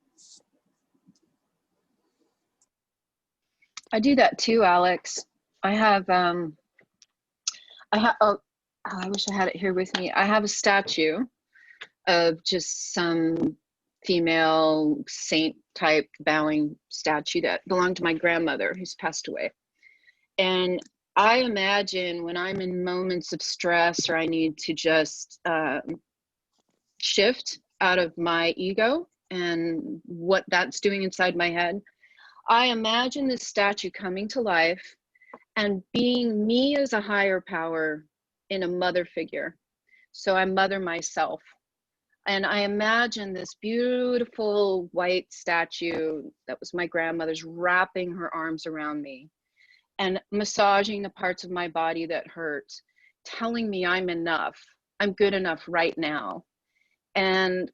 I do that too, Alex. I wish I had it here with me. I have a statue of just some female saint type bowing statue that belonged to my grandmother who's passed away. And I imagine when I'm in moments of stress or I need to just shift out of my ego and what that's doing inside my head, I imagine this statue coming to life and being me as a higher power in a mother figure. So I mother myself. And I imagine this beautiful white statue that was my grandmother's wrapping her arms around me and massaging the parts of my body that hurt, telling me I'm enough, I'm good enough right now. And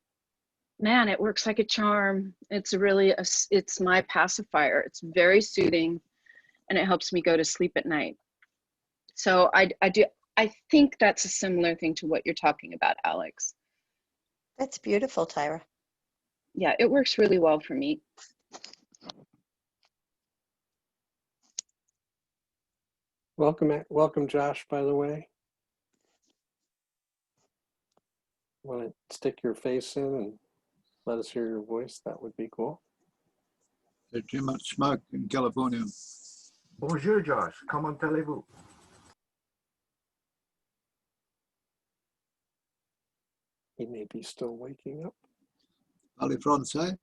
man, it works like a charm. It's really, it's my pacifier. It's very soothing. and it helps me go to sleep at night. So I think that's a similar thing to what you're talking about, Alex. That's beautiful, Tyra. Yeah, it works really well for me. Welcome, Josh, by the way. Want to stick your face in and let us hear your voice? That would be cool. There's too much smoke in California. Bonjour, Josh. Comment allez-vous? He may be still waking up. Parlez français?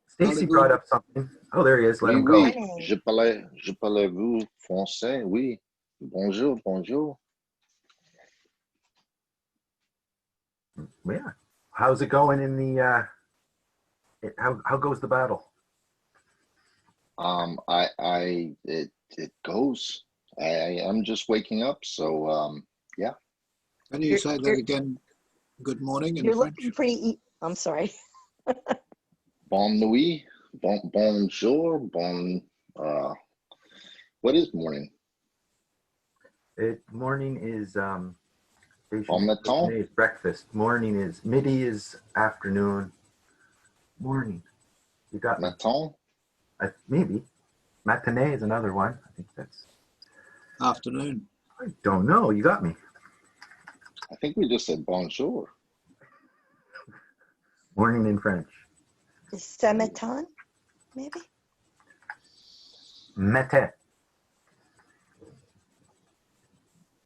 Stacy brought up something. Oh, there he is. Let Oui, him go. oui, je parlais vous français, oui. Bonjour, bonjour. Yeah. How's it going in the, how goes the battle? It goes. I'm just waking up, so yeah. Can you say that again? Good morning in You're French. looking pretty, I'm sorry. Bonne nuit, bonjour, what is morning? Morning is Bon matin? is breakfast. Morning is midi is afternoon. Morning. You got me. Matin? Maybe. Matinee is another one. I think that's Afternoon. I don't know. You got me. I think we just said bonjour. Morning in French. Ce matin, maybe? Matin.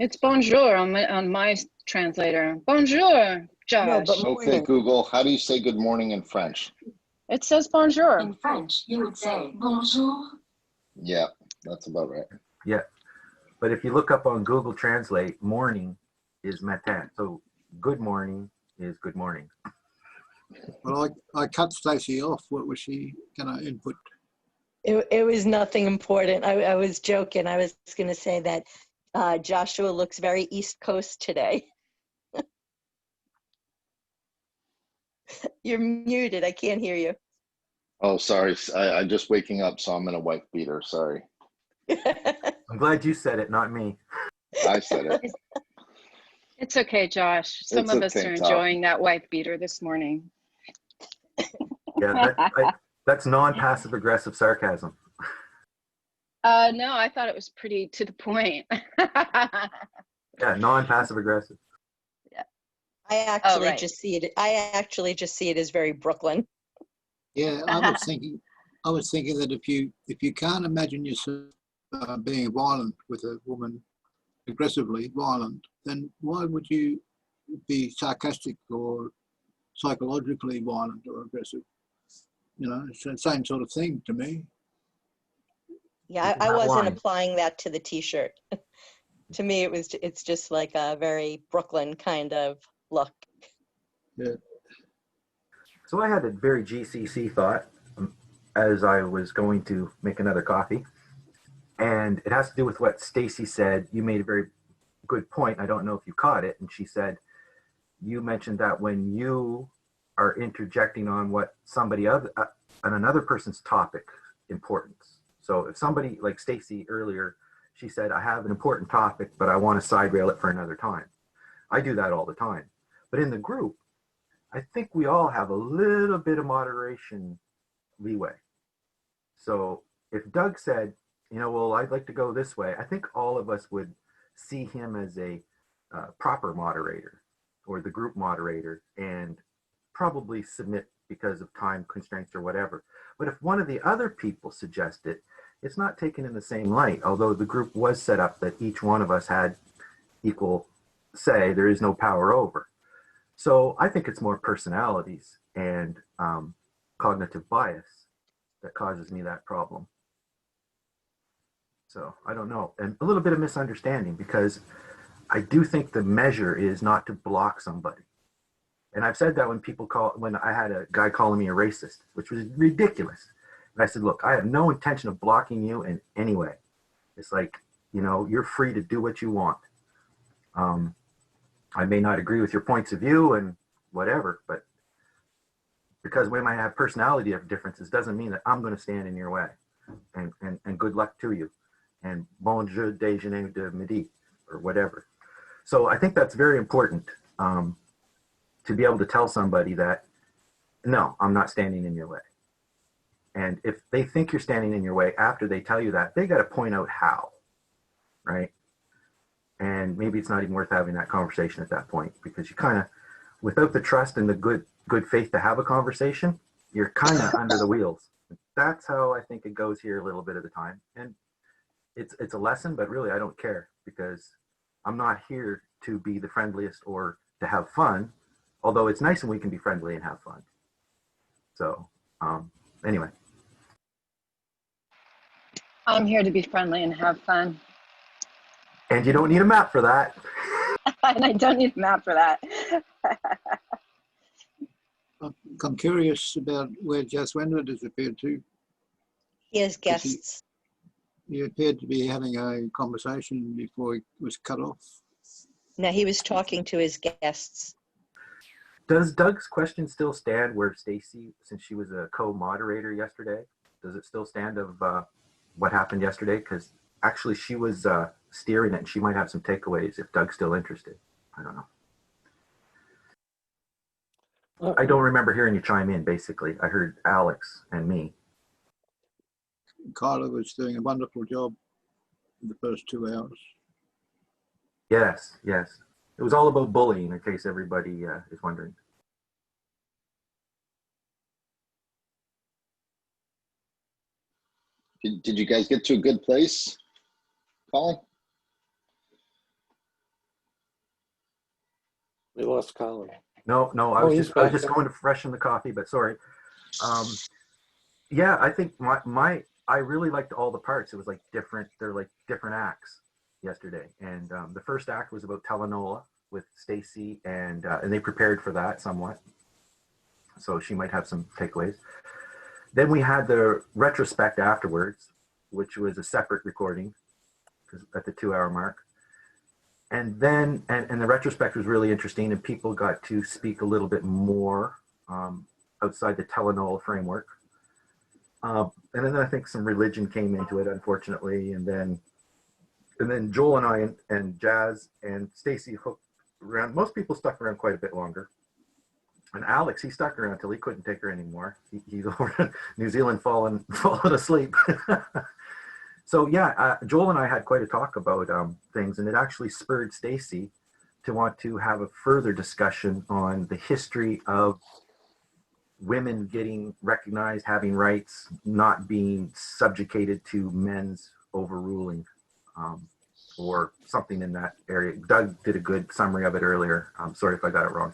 It's bonjour on my translator. Bonjour, Josh. No, but Okay, morning. Google, how do you say good morning in French? It says bonjour. In French, you would say bonjour. Yeah, that's about right. Yeah. But if you look up on Google Translate, morning is matin. So good morning is good morning. Well, I cut Stacey off. What was she going to input? It was nothing important. I was joking. I was going to say that Joshua looks very East Coast today. You're muted. I can't hear you. Oh, sorry. I'm just waking up, so I'm in a wife beater. Sorry. I'm glad you said it, not me. I said it. It's okay, Josh. Some It's of us okay, are Tom. enjoying that wife beater this morning. Yeah, that's non-passive aggressive sarcasm. No, I thought it was pretty to the point. Yeah, non-passive aggressive. I actually right. just see it. I actually just see it as very Brooklyn. Yeah, I was thinking that if you can't imagine yourself being violent with a woman, aggressively violent, then why would you be sarcastic or psychologically violent or aggressive? You know, it's the same sort of thing to me. Yeah, I wasn't applying that to the T-shirt. To me, it's just like a very Brooklyn kind of look. Yeah. So I had a very GCC thought as I was going to make another coffee. And it has to do with what Stacy said. You made a very good point. I don't know if you caught it. And she said, you mentioned that when you are interjecting on what somebody other on another person's topic importance. So if somebody like Stacy earlier, she said, I have an important topic, but I want to side rail it for another time. I do that all the time. But in the group, I think we all have a little bit of moderation leeway. So if Doug said, you know, well, I'd like to go this way, I think all of us would see him as a proper moderator or the group moderator and probably submit because of time constraints or whatever. But if one of the other people suggested, it's not taken in the same light, although the group was set up that each one of us had equal say, there is no power over. So I think it's more personalities and cognitive bias that causes me that problem. So I don't know, and a little bit of misunderstanding because I do think the measure is not to block somebody. And I've said that when I had a guy calling me a racist, which was ridiculous. And I said, look, I have no intention of blocking you in any way. It's like, you know, you're free to do what you want. I may not agree with your points of view and whatever, but because we might have personality differences doesn't mean that I'm going to stand in your way. and good luck to you, and bon jeu déjeuner de midi, or whatever. So I think that's very important, to be able to tell somebody that, no, I'm not standing in your way. And if they think you're standing in your way after they tell you that, they got to point out how, right? And maybe it's not even worth having that conversation at that point, because you kind of, without the trust and the good faith to have a conversation, you're kind of under the wheels. That's how I think it goes here a little bit of the time. And it's a lesson, but really I don't care, because I'm not here to be the friendliest or to have fun, although it's nice when we can be friendly and have fun. So anyway. I'm here to be friendly and have fun. And you don't need a map for that. And I don't need a map for that. I'm curious about where Jaswendra disappeared to. He has guests. He appeared to be having a conversation before he was cut off. No, he was talking to his guests. Does Doug's question still stand where Stacy, since she was a co-moderator yesterday, does it still stand of what happened yesterday? Because actually she was steering it, and she might have some takeaways if Doug's still interested. I don't know. I don't remember hearing you chime in, basically. I heard Alex and me. Kyla was doing a wonderful job in the first 2 hours. Yes, yes. It was all about bullying, in case everybody is wondering. Did you guys get to a good place, Colin? We lost Colin. No, I was just going to freshen the coffee, but sorry. Yeah, I think I really liked all the parts. It was like they're like different acts yesterday. And the first act was about Telenola with Stacy, and they prepared for that somewhat. So she might have some takeaways. Then we had the retrospect afterwards, which was a separate recording at the 2 hour mark. And then, and the retrospect was really interesting, and people got to speak a little bit more outside the Telenola framework. And then I think some religion came into it, unfortunately. And then Joel and I and Jazz and Stacy hooked around. Most people stuck around quite a bit longer. And Alex, he stuck around till he couldn't take her anymore. He's over in New Zealand falling asleep. So yeah, Joel and I had quite a talk about things, and it actually spurred Stacy to want to have a further discussion on the history of women getting recognized, having rights, not being subjugated to men's overruling, or something in that area. Doug did a good summary of it earlier. I'm sorry if I got it wrong.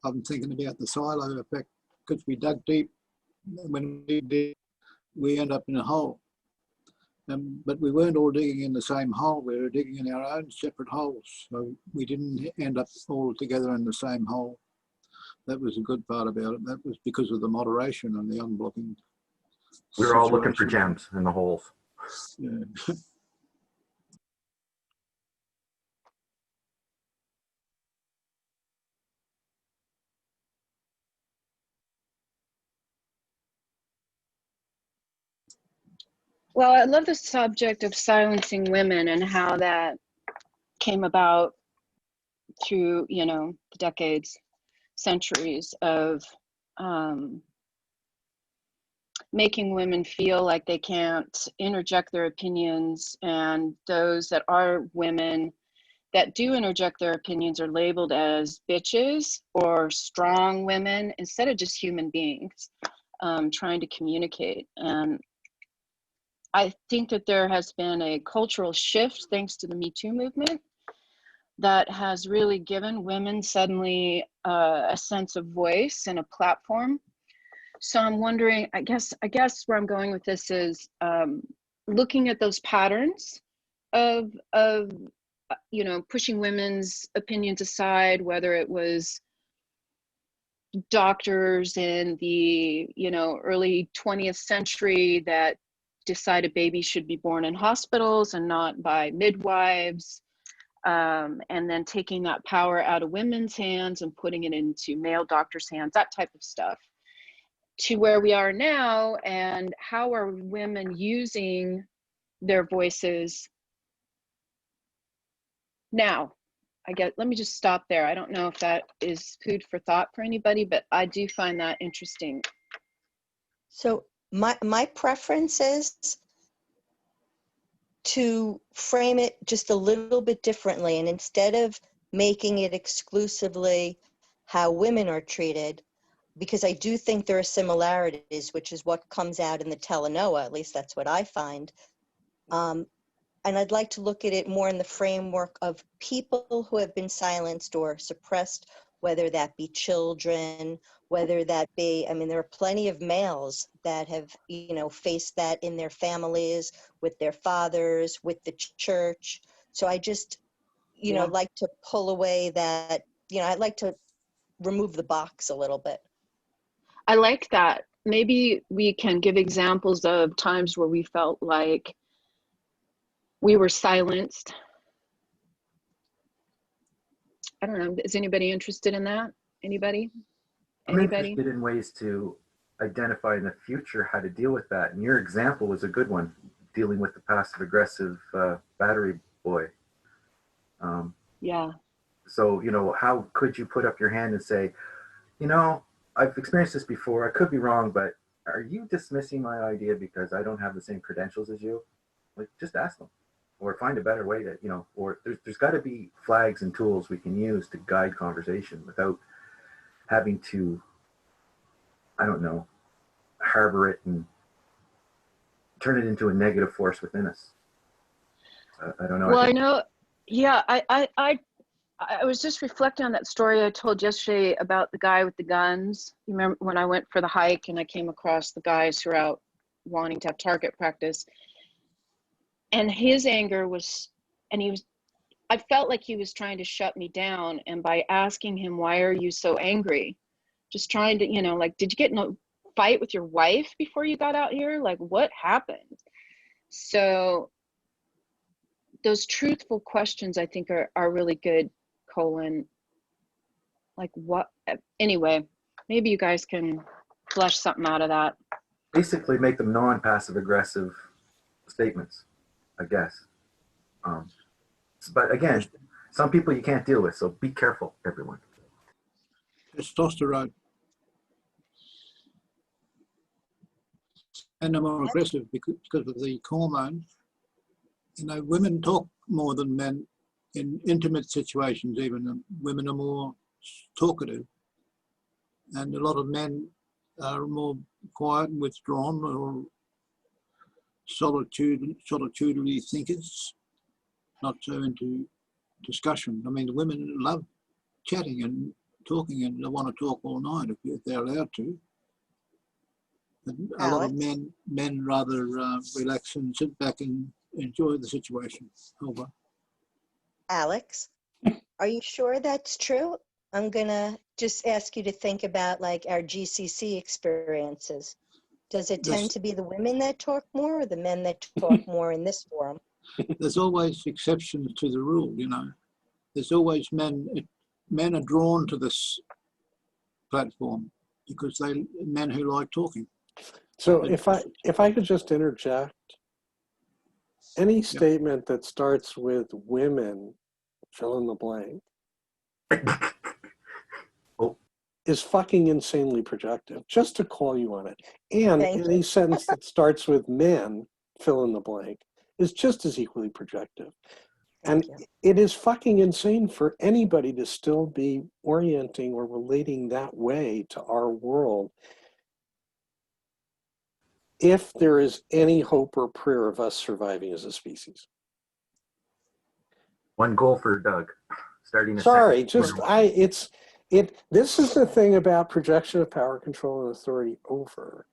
I'm thinking about the silo effect, because we dug deep. When we dig, we end up in a hole. But we weren't all digging in the same hole. We were digging in our own separate holes. So we didn't end up all together in the same hole. That was a good part about it. That was because of the moderation and the unblocking. We were all looking for gems in the holes. Yeah. Well, I love the subject of silencing women and how that came about through, the decades, centuries of making women feel like they can't interject their opinions, and those that are women that do interject their opinions are labeled as bitches or strong women instead of just human beings trying to communicate. And I think that there has been a cultural shift thanks to the Me Too movement that has really given women suddenly a sense of voice and a platform. So I'm wondering, I guess where I'm going with this is looking at those patterns of pushing women's opinions aside, whether it was doctors in the early 20th century that decided babies should be born in hospitals and not by midwives, and then taking that power out of women's hands and putting it into male doctors' hands, that type of stuff, to where we are now, and how are women using their voices now? Let me just stop there. I don't know if that is food for thought for anybody, but I do find that interesting. So my preference is to frame it just a little bit differently, and instead of making it exclusively how women are treated, because I do think there are similarities, which is what comes out in the telenoa, at least that's what I find. And I'd like to look at it more in the framework of people who have been silenced or suppressed, whether that be children, whether that be, I mean, there are plenty of males that have, you know, faced that in their families, with their fathers, with the church. So I just, you know, like to pull away that, you know, I'd like to remove the box a little bit. I like that. Maybe we can give examples of times where we felt like we were silenced. I don't know. Is anybody interested in that? Anybody? I'm interested in ways to identify in the future how to deal with that. And your example was a good one, dealing with the passive aggressive battery boy. Yeah. So, you know, how could you put up your hand and say, you know, I've experienced this before. I could be wrong, but are you dismissing my idea because I don't have the same credentials as you? Like, just ask them, or find a better way to, you know, or there's got to be flags and tools we can use to guide conversation without having to, I don't know, harbor it and turn it into a negative force within us. I don't know. Well, I know. Yeah, I was just reflecting on that story I told yesterday about the guy with the guns. You remember when I went for the hike and I came across the guys who are out wanting to have target practice, and his anger was, and I felt like he was trying to shut me down. And by asking him, why are you so angry? Just trying to, you know, like, did you get in a fight with your wife before you got out here? Like, what happened? So those truthful questions, I think, are really good, Colin. Like, what? Anyway, maybe you guys can flesh something out of that. Basically, make them non-passive aggressive statements, I guess. But again, some people you can't deal with, so be careful, everyone. Testosterone. And they're more aggressive because of the hormones. You know, women talk more than men in intimate situations. Even women are more talkative, and a lot of men are more quiet and withdrawn, or solitudinary thinkers, not so into discussion. I mean, the women love chatting and talking, and they want to talk all night if they're allowed to. But a lot of men rather relax and sit back and enjoy the situation. Over. Alex, are you sure that's true? I'm gonna just ask you to think about like our GCC experiences. Does it tend to be the women that talk more, or the men that talk more in this forum? There's always exceptions to the rule, you know. There's always men are drawn to this platform because men who like talking. So if I could just interject, any statement that starts with women, fill in the blank, is fucking insanely projective, just to call you on it. And any sentence that starts with men, fill in the blank, is just as equally projective. And it is fucking insane for anybody to still be orienting or relating that way to our world if there is any hope or prayer of us surviving as a species. One goal for Doug. Starting. Sorry, just this is the thing about projection of power, control, and authority over.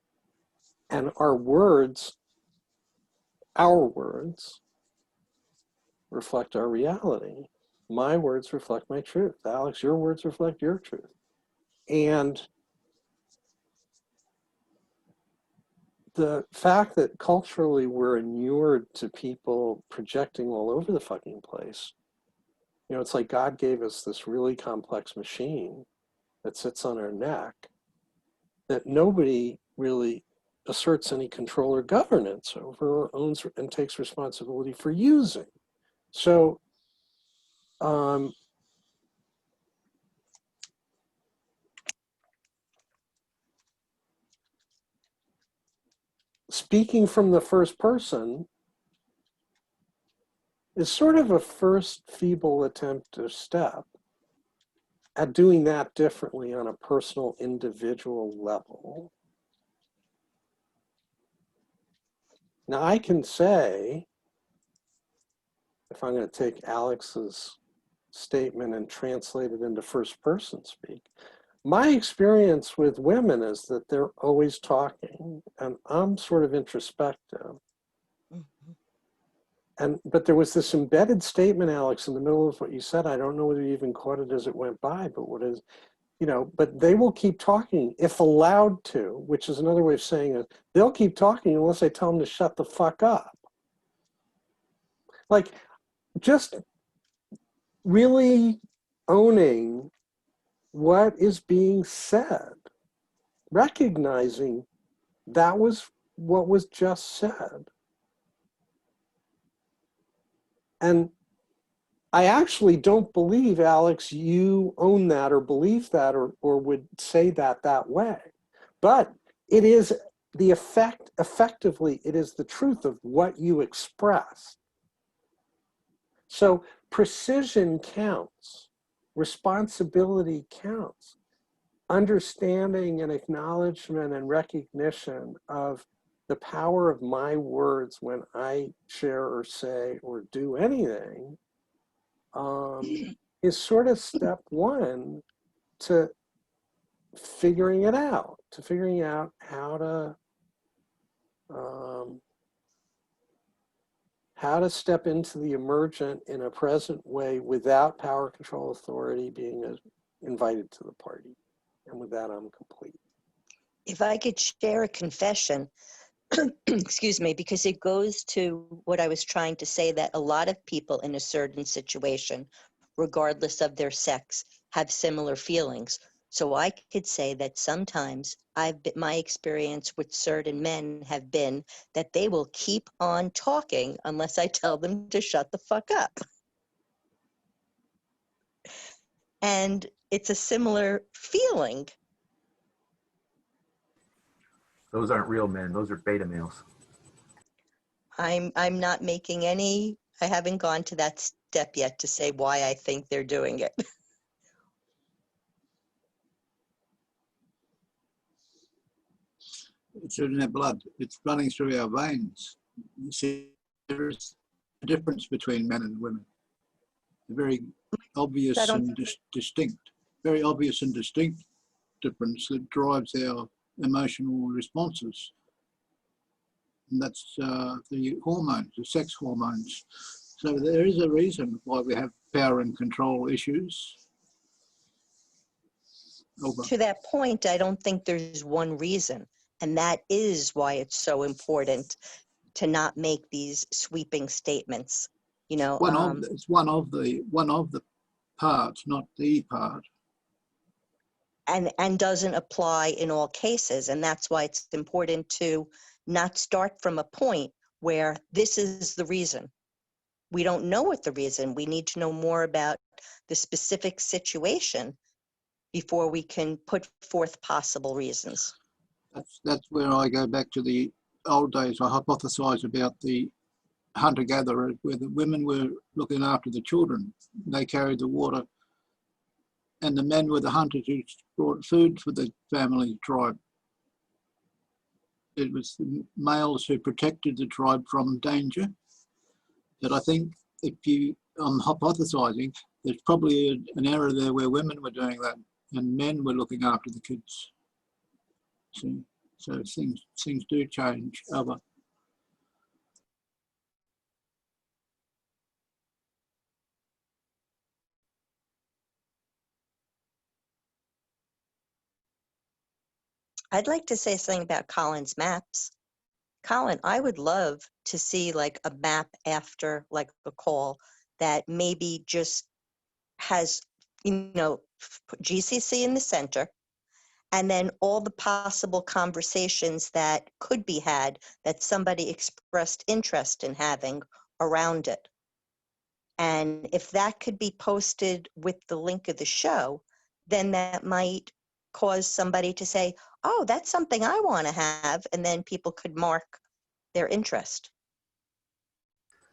And our words reflect our reality. My words reflect my truth. Alex, your words reflect your truth. And the fact that culturally we're inured to people projecting all over the fucking place, you know, it's like God gave us this really complex machine that sits on our neck that nobody really asserts any control or governance over, or owns and takes responsibility for using. So speaking from the first person is sort of a first feeble attempt or step at doing that differently on a personal, individual level. Now, I can say, if I'm going to take Alex's statement and translate it into first person speak, my experience with women is that they're always talking, and I'm sort of introspective. But there was this embedded statement, Alex, in the middle of what you said. I don't know whether you even caught it as it went by, but what is, but they will keep talking if allowed to, which is another way of saying it. They'll keep talking unless I tell them to shut the fuck up. Like, just really owning what is being said, recognizing that was what was just said. And I actually don't believe, Alex, you own that or believe that or would say that way. But it is the effectively, it is the truth of what you express. So precision counts, responsibility counts, understanding and acknowledgement and recognition of the power of my words when I share or say or do anything is sort of step one to figuring it out, how to step into the emergent in a present way without power, control, authority being invited to the party. And with that, I'm complete. If I could share a confession, excuse me, because it goes to what I was trying to say, that a lot of people in a certain situation, regardless of their sex, have similar feelings. So I could say that sometimes my experience with certain men have been that they will keep on talking unless I tell them to shut the fuck up. And it's a similar feeling. Those aren't real men. Those are beta males. I'm not making any, I haven't gone to that step yet to say why I think they're doing it. It's in their blood. It's running through our veins. You see, there is a difference between men and women. A very obvious and distinct, very obvious and distinct difference that drives our emotional responses. And that's the hormones, the sex hormones. So there is a reason why we have power and control issues. Over. To that point, I don't think there's one reason. And that is why it's so important to not make these sweeping statements. It's one of the parts, not the part. And doesn't apply in all cases. And that's why it's important to not start from a point where this is the reason. We don't know what the reason. We need to know more about the specific situation before we can put forth possible reasons. That's where I go back to the old days. I hypothesize about the hunter-gatherer, where the women were looking after the children. They carried the water, and the men were the hunters who brought food for the family tribe. It was the males who protected the tribe from danger. But I think I'm hypothesizing, there's probably an error there where women were doing that and men were looking after the kids. So things do change over. I'd like to say something about Colin's maps. Colin, I would love to see like a map after like a call that maybe just has, GCC in the center and then all the possible conversations that could be had that somebody expressed interest in having around it. And if that could be posted with the link of the show, then that might cause somebody to say, oh, that's something I want to have. And then people could mark their interest.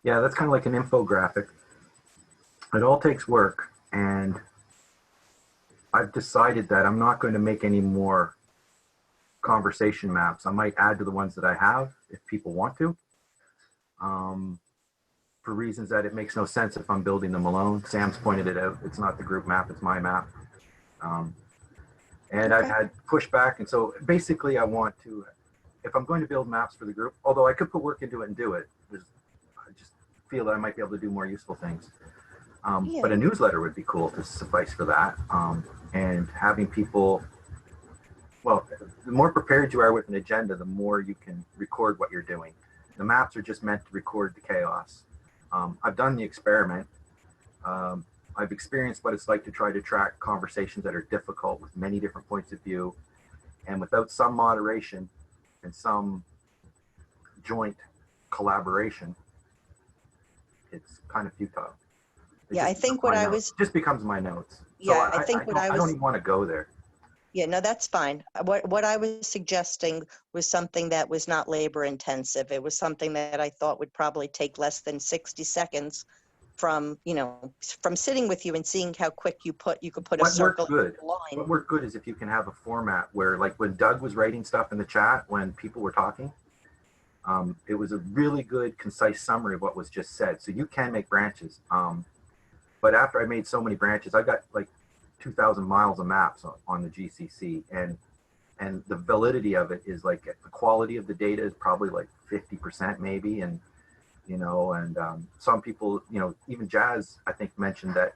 Yeah, that's kind of like an infographic. It all takes work, and I've decided that I'm not going to make any more conversation maps. I might add to the ones that I have if people want to, for reasons that it makes no sense if I'm building them alone. Sam's pointed it out. It's not the group map, it's my map. And I've had pushback, and so basically I want to, if I'm going to build maps for the group, although I could put work into it and do it, I just feel that I might be able to do more useful things. But a newsletter would be cool to suffice for that. And having people, well, the more prepared you are with an agenda, the more you can record what you're doing. The maps are just meant to record the chaos. I've done the experiment. I've experienced what it's like to try to track conversations that are difficult with many different points of view. And without some moderation and some joint collaboration, it's kind of futile. Yeah, I think what I was, just becomes my notes. Yeah, So I think what I don't was, even want to go there. yeah, no, that's fine. What I was suggesting was something that was not labor intensive. It was something that I thought would probably take less than 60 seconds from, you know, from sitting with you and seeing how quick you could put a circle in the line. What worked good is if you can have a format where, like when Doug was writing stuff in the chat, when people were talking, it was a really good, concise summary of what was just said. So you can make branches. But after I made so many branches, I got like 2,000 miles of maps on the GCC, and the validity of it is like the quality of the data is probably like 50% maybe, and you know, and some people, you know, even Jazz I think mentioned that,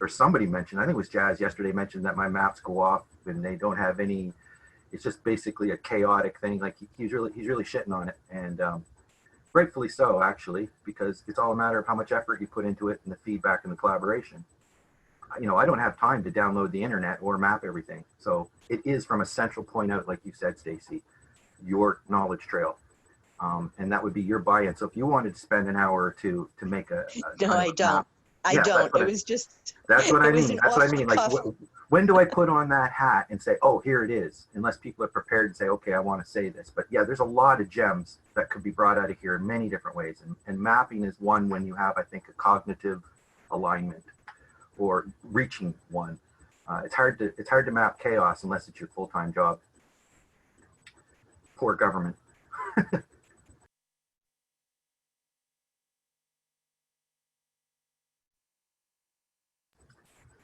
or somebody mentioned, I think it was Jazz yesterday, mentioned that my maps go off and they don't have any. It's just basically a chaotic thing. Like he's really shitting on it, and rightfully so, actually, because it's all a matter of how much effort you put into it and the feedback and the collaboration. You know, I don't have time to download the internet or map everything. So it is from a central point out, like you said, Stacy, your knowledge trail. And that would be your buy-in. So if you wanted to spend an hour or two to make a no, I don't. Map, I don't. It was just. That's what I mean. That's what I mean. Like, when do I put on that hat and say, "Oh, here it is"? Unless people are prepared and say, "Okay, I want to say this." But yeah, there's a lot of gems that could be brought out of here in many different ways. And mapping is one when you have, I think, a cognitive alignment or reaching one. It's hard to map chaos unless it's your full-time job. Poor government.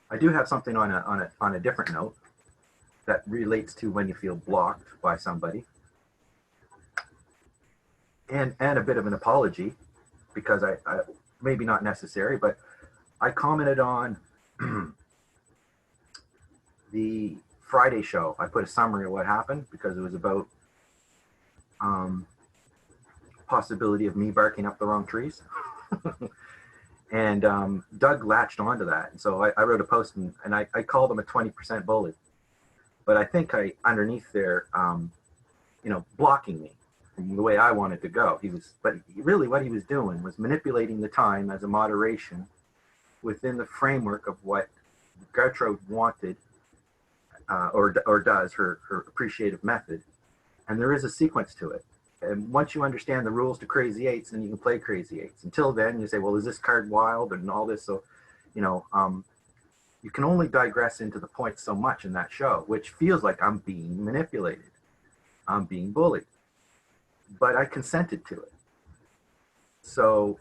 I do have something on a different note that relates to when you feel blocked by somebody, and a bit of an apology, because I maybe not necessary, but I commented on the Friday show. I put a summary of what happened because it was about possibility of me barking up the wrong trees. And Doug latched onto that. And so I wrote a post and I called him a 20% bully. But I think underneath there, you know, blocking me from the way I wanted to go. But really what he was doing was manipulating the time as a moderation within the framework of what Gertrude wanted or does, her appreciative method. And there is a sequence to it. And once you understand the rules to Crazy Eights, then you can play Crazy Eights. Until then, you say, well, is this card wild and all this? So, you know, you can only digress into the point so much in that show, which feels like I'm being manipulated. I'm being bullied. But I consented to it. So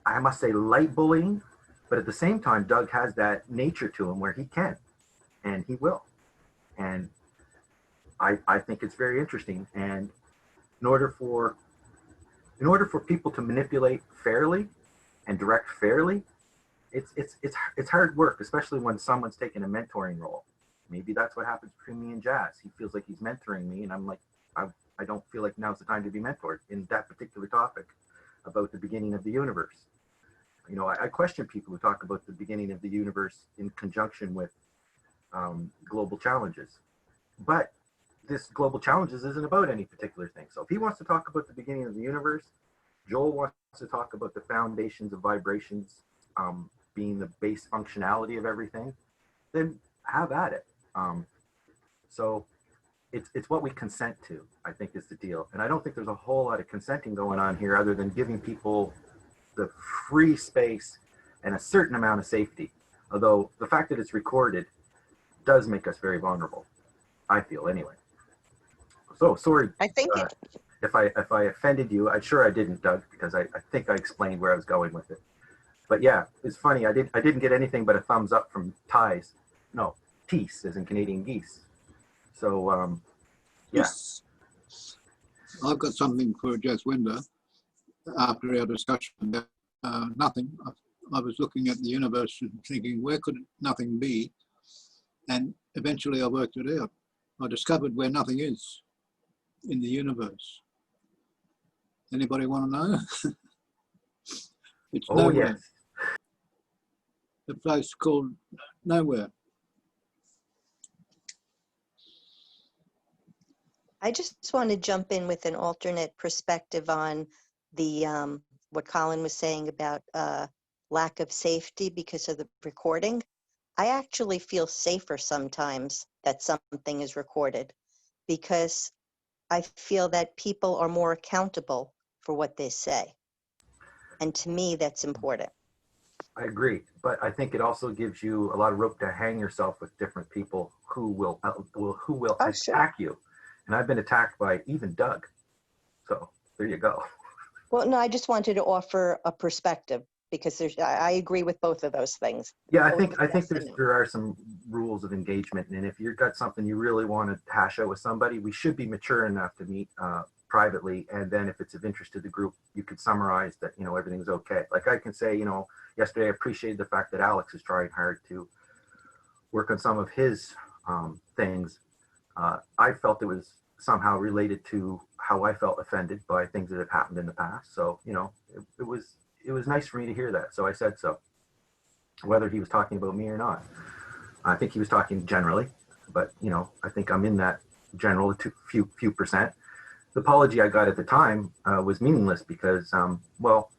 I must say light bullying, but at the same time, Doug has that nature to him where he can, and he will. And I think it's very interesting. And in order for people to manipulate fairly and direct fairly, it's hard work, especially when someone's taking a mentoring role. Maybe that's what happens between me and Jazz. He feels like he's mentoring me, and I'm like, I don't feel like now's the time to be mentored in that particular topic about the beginning of the universe. You know, I question people who talk about the beginning of the universe in conjunction with global challenges. But this global challenges isn't about any particular thing. So if he wants to talk about the beginning of the universe, Joel wants to talk about the foundations of vibrations being the base functionality of everything, then have at it. So it's what we consent to, I think, is the deal. And I don't think there's a whole lot of consenting going on here other than giving people the free space and a certain amount of safety. Although the fact that it's recorded does make us very vulnerable, I feel anyway. So sorry I think it, if I offended you. I'm sure I didn't, Doug, because I think I explained where I was going with it. But yeah, it's funny. I didn't get anything but a thumbs up from Ties. No, Tees, as in Canadian geese. So yeah. Yes. I've got something for Jaswinder after our discussion about nothing. I was looking at the universe and thinking, where could nothing be? And eventually I worked it out. I discovered where nothing is in the universe. Anybody want to know? It's Oh nowhere. yes. The place called nowhere. I just want to jump in with an alternate perspective on the what Colin was saying about lack of safety because of the recording. I actually feel safer sometimes that something is recorded because I feel that people are more accountable for what they say. And to me, that's important. I agree, but I think it also gives you a lot of rope to hang yourself with different people who will Oh, sure. attack you. And I've been attacked by even Doug. So there you go. Well, no, I just wanted to offer a perspective because I agree with both of those things. Yeah, I Both think yes and no. there are some rules of engagement, and if you've got something you really want to hash out with somebody, we should be mature enough to meet privately, and then if it's of interest to the group, you could summarize that everything's okay. Like I can say, yesterday I appreciated the fact that Alex is trying hard to work on some of his things. I felt it was somehow related to how I felt offended by things that have happened in the past. So it was nice for me to hear that. So I said so. Whether he was talking about me or not, I think he was talking generally, but I think I'm in that general few percent. The apology I got at the time was meaningless because, well,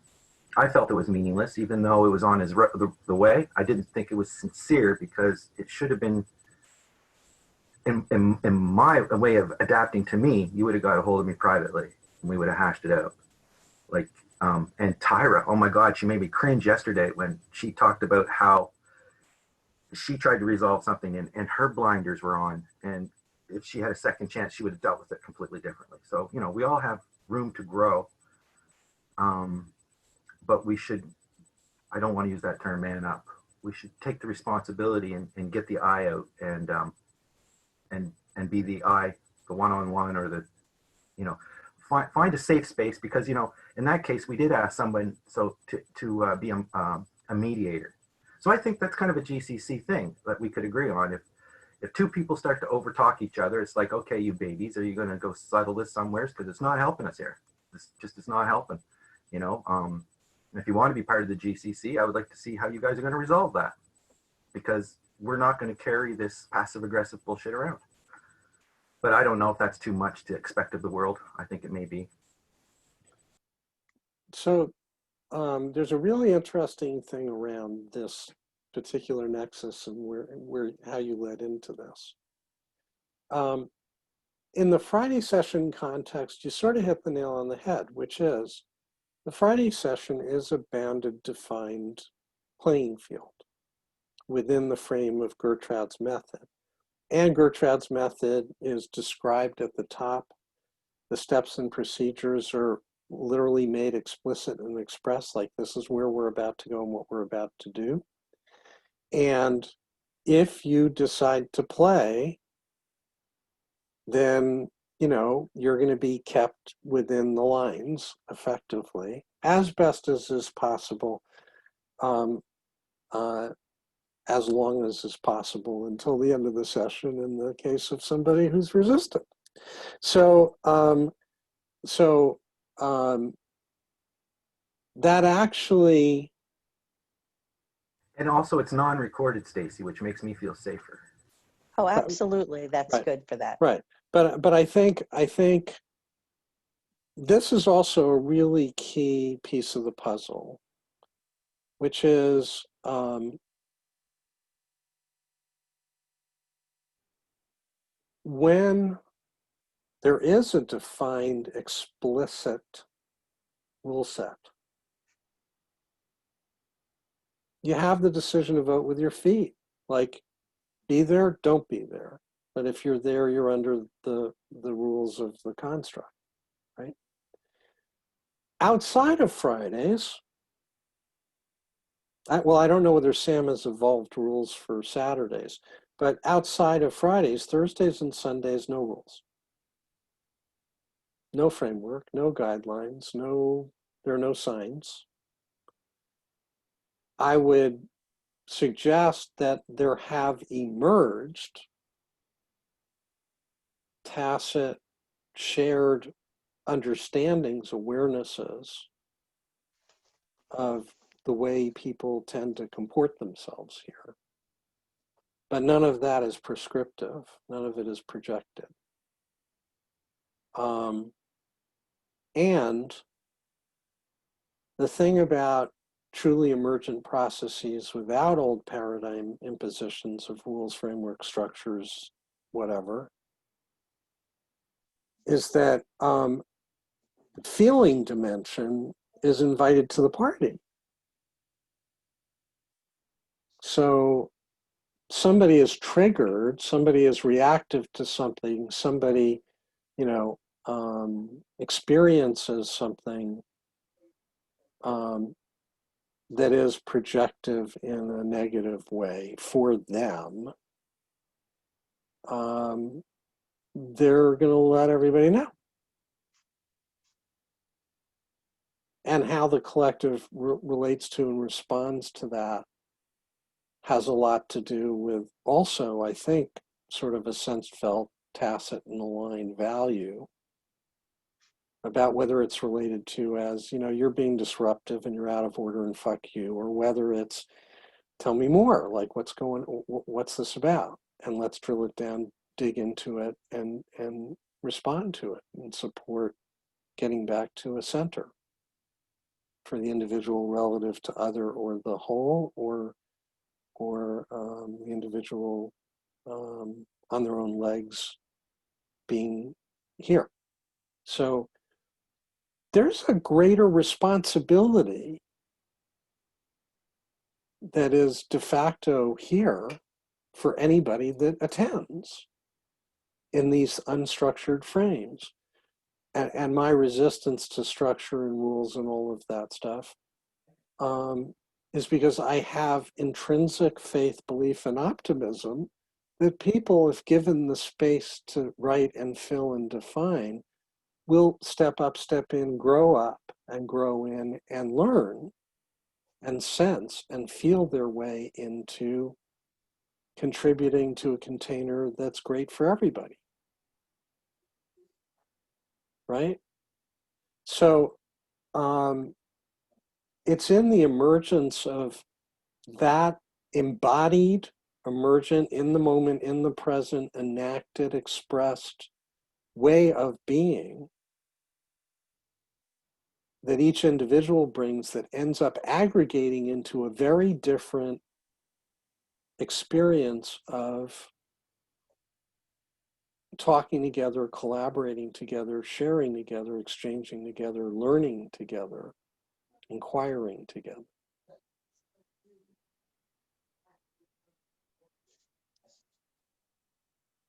I felt it was meaningless, even though it was on his the way. I didn't think it was sincere because it should have been. In my way of adapting to me, you would have got a hold of me privately, and we would have hashed it out. Like, and Tyra, oh my God, she made me cringe yesterday when she talked about how she tried to resolve something and her blinders were on, and if she had a second chance, she would have dealt with it completely differently. So, we all have room to grow, but we should, I don't want to use that term, man up. We should take the responsibility and get the eye out and be the eye, the one-on-one, or the, find a safe space, because, in that case, we did ask someone to be a mediator. So I think that's kind of a GCC thing that we could agree on. If two people start to overtalk each other, it's like, okay, you babies, are you going to go settle this somewhere? Because it's not helping us here. It's not helping, if you want to be part of the GCC, I would like to see how you guys are going to resolve that, because we're not going to carry this passive-aggressive bullshit around. But I don't know if that's too much to expect of the world. I think it may be. So there's a really interesting thing around this particular nexus and where how you led into this. In the Friday session context, you sort of hit the nail on the head, which is the Friday session is a bounded, defined playing field within the frame of Gertrad's method. And Gertrad's method is described at the top. The steps and procedures are literally made explicit and expressed, like this is where we're about to go and what we're about to do. And if you decide to play, then you're going to be kept within the lines effectively, as best as is possible, as long as is possible until the end of the session in the case of somebody who's resistant. So, that actually... And also it's non-recorded, Stacy, which makes me feel safer. Oh, absolutely. That's Right. good for that. Right. But I think this is also a really key piece of the puzzle, which is when there is a defined, explicit rule set, you have the decision to vote with your feet. Like, be there, don't be there. But if you're there, you're under the rules of the construct, right? Outside of Fridays, I don't know whether Sam has evolved rules for Saturdays, but outside of Fridays, Thursdays and Sundays, no rules. No framework, no guidelines, there are no signs. I would suggest that there have emerged tacit, shared understandings, awarenesses of the way people tend to comport themselves here. But none of that is prescriptive. None of it is projected. And the thing about truly emergent processes without old paradigm impositions of rules, framework, structures, whatever, is that feeling dimension is invited to the party. So somebody is triggered, somebody is reactive to something, somebody, experiences something that is projective in a negative way for them. They're going to let everybody know. And how the collective relates to and responds to that has a lot to do with also, I think, sort of a sense felt, tacit, and aligned value about whether it's related to as, you're being disruptive and you're out of order and fuck you, or whether it's tell me more, like what's this about? And let's drill it down, dig into it, and respond to it and support getting back to a center for the individual relative to other or the whole, or the individual on their own legs being here. So there's a greater responsibility that is de facto here for anybody that attends in these unstructured frames. And my resistance to structure and rules and all of that stuff is because I have intrinsic faith, belief, and optimism that people, if given the space to write and fill and define, will step up, step in, grow up, and grow in, and learn, and sense, and feel their way into contributing to a container that's great for everybody. Right? So it's in the emergence of that embodied, emergent, in the moment, in the present, enacted, expressed way of being that each individual brings that ends up aggregating into a very different experience of talking together, collaborating together, sharing together, exchanging together, learning together, inquiring together.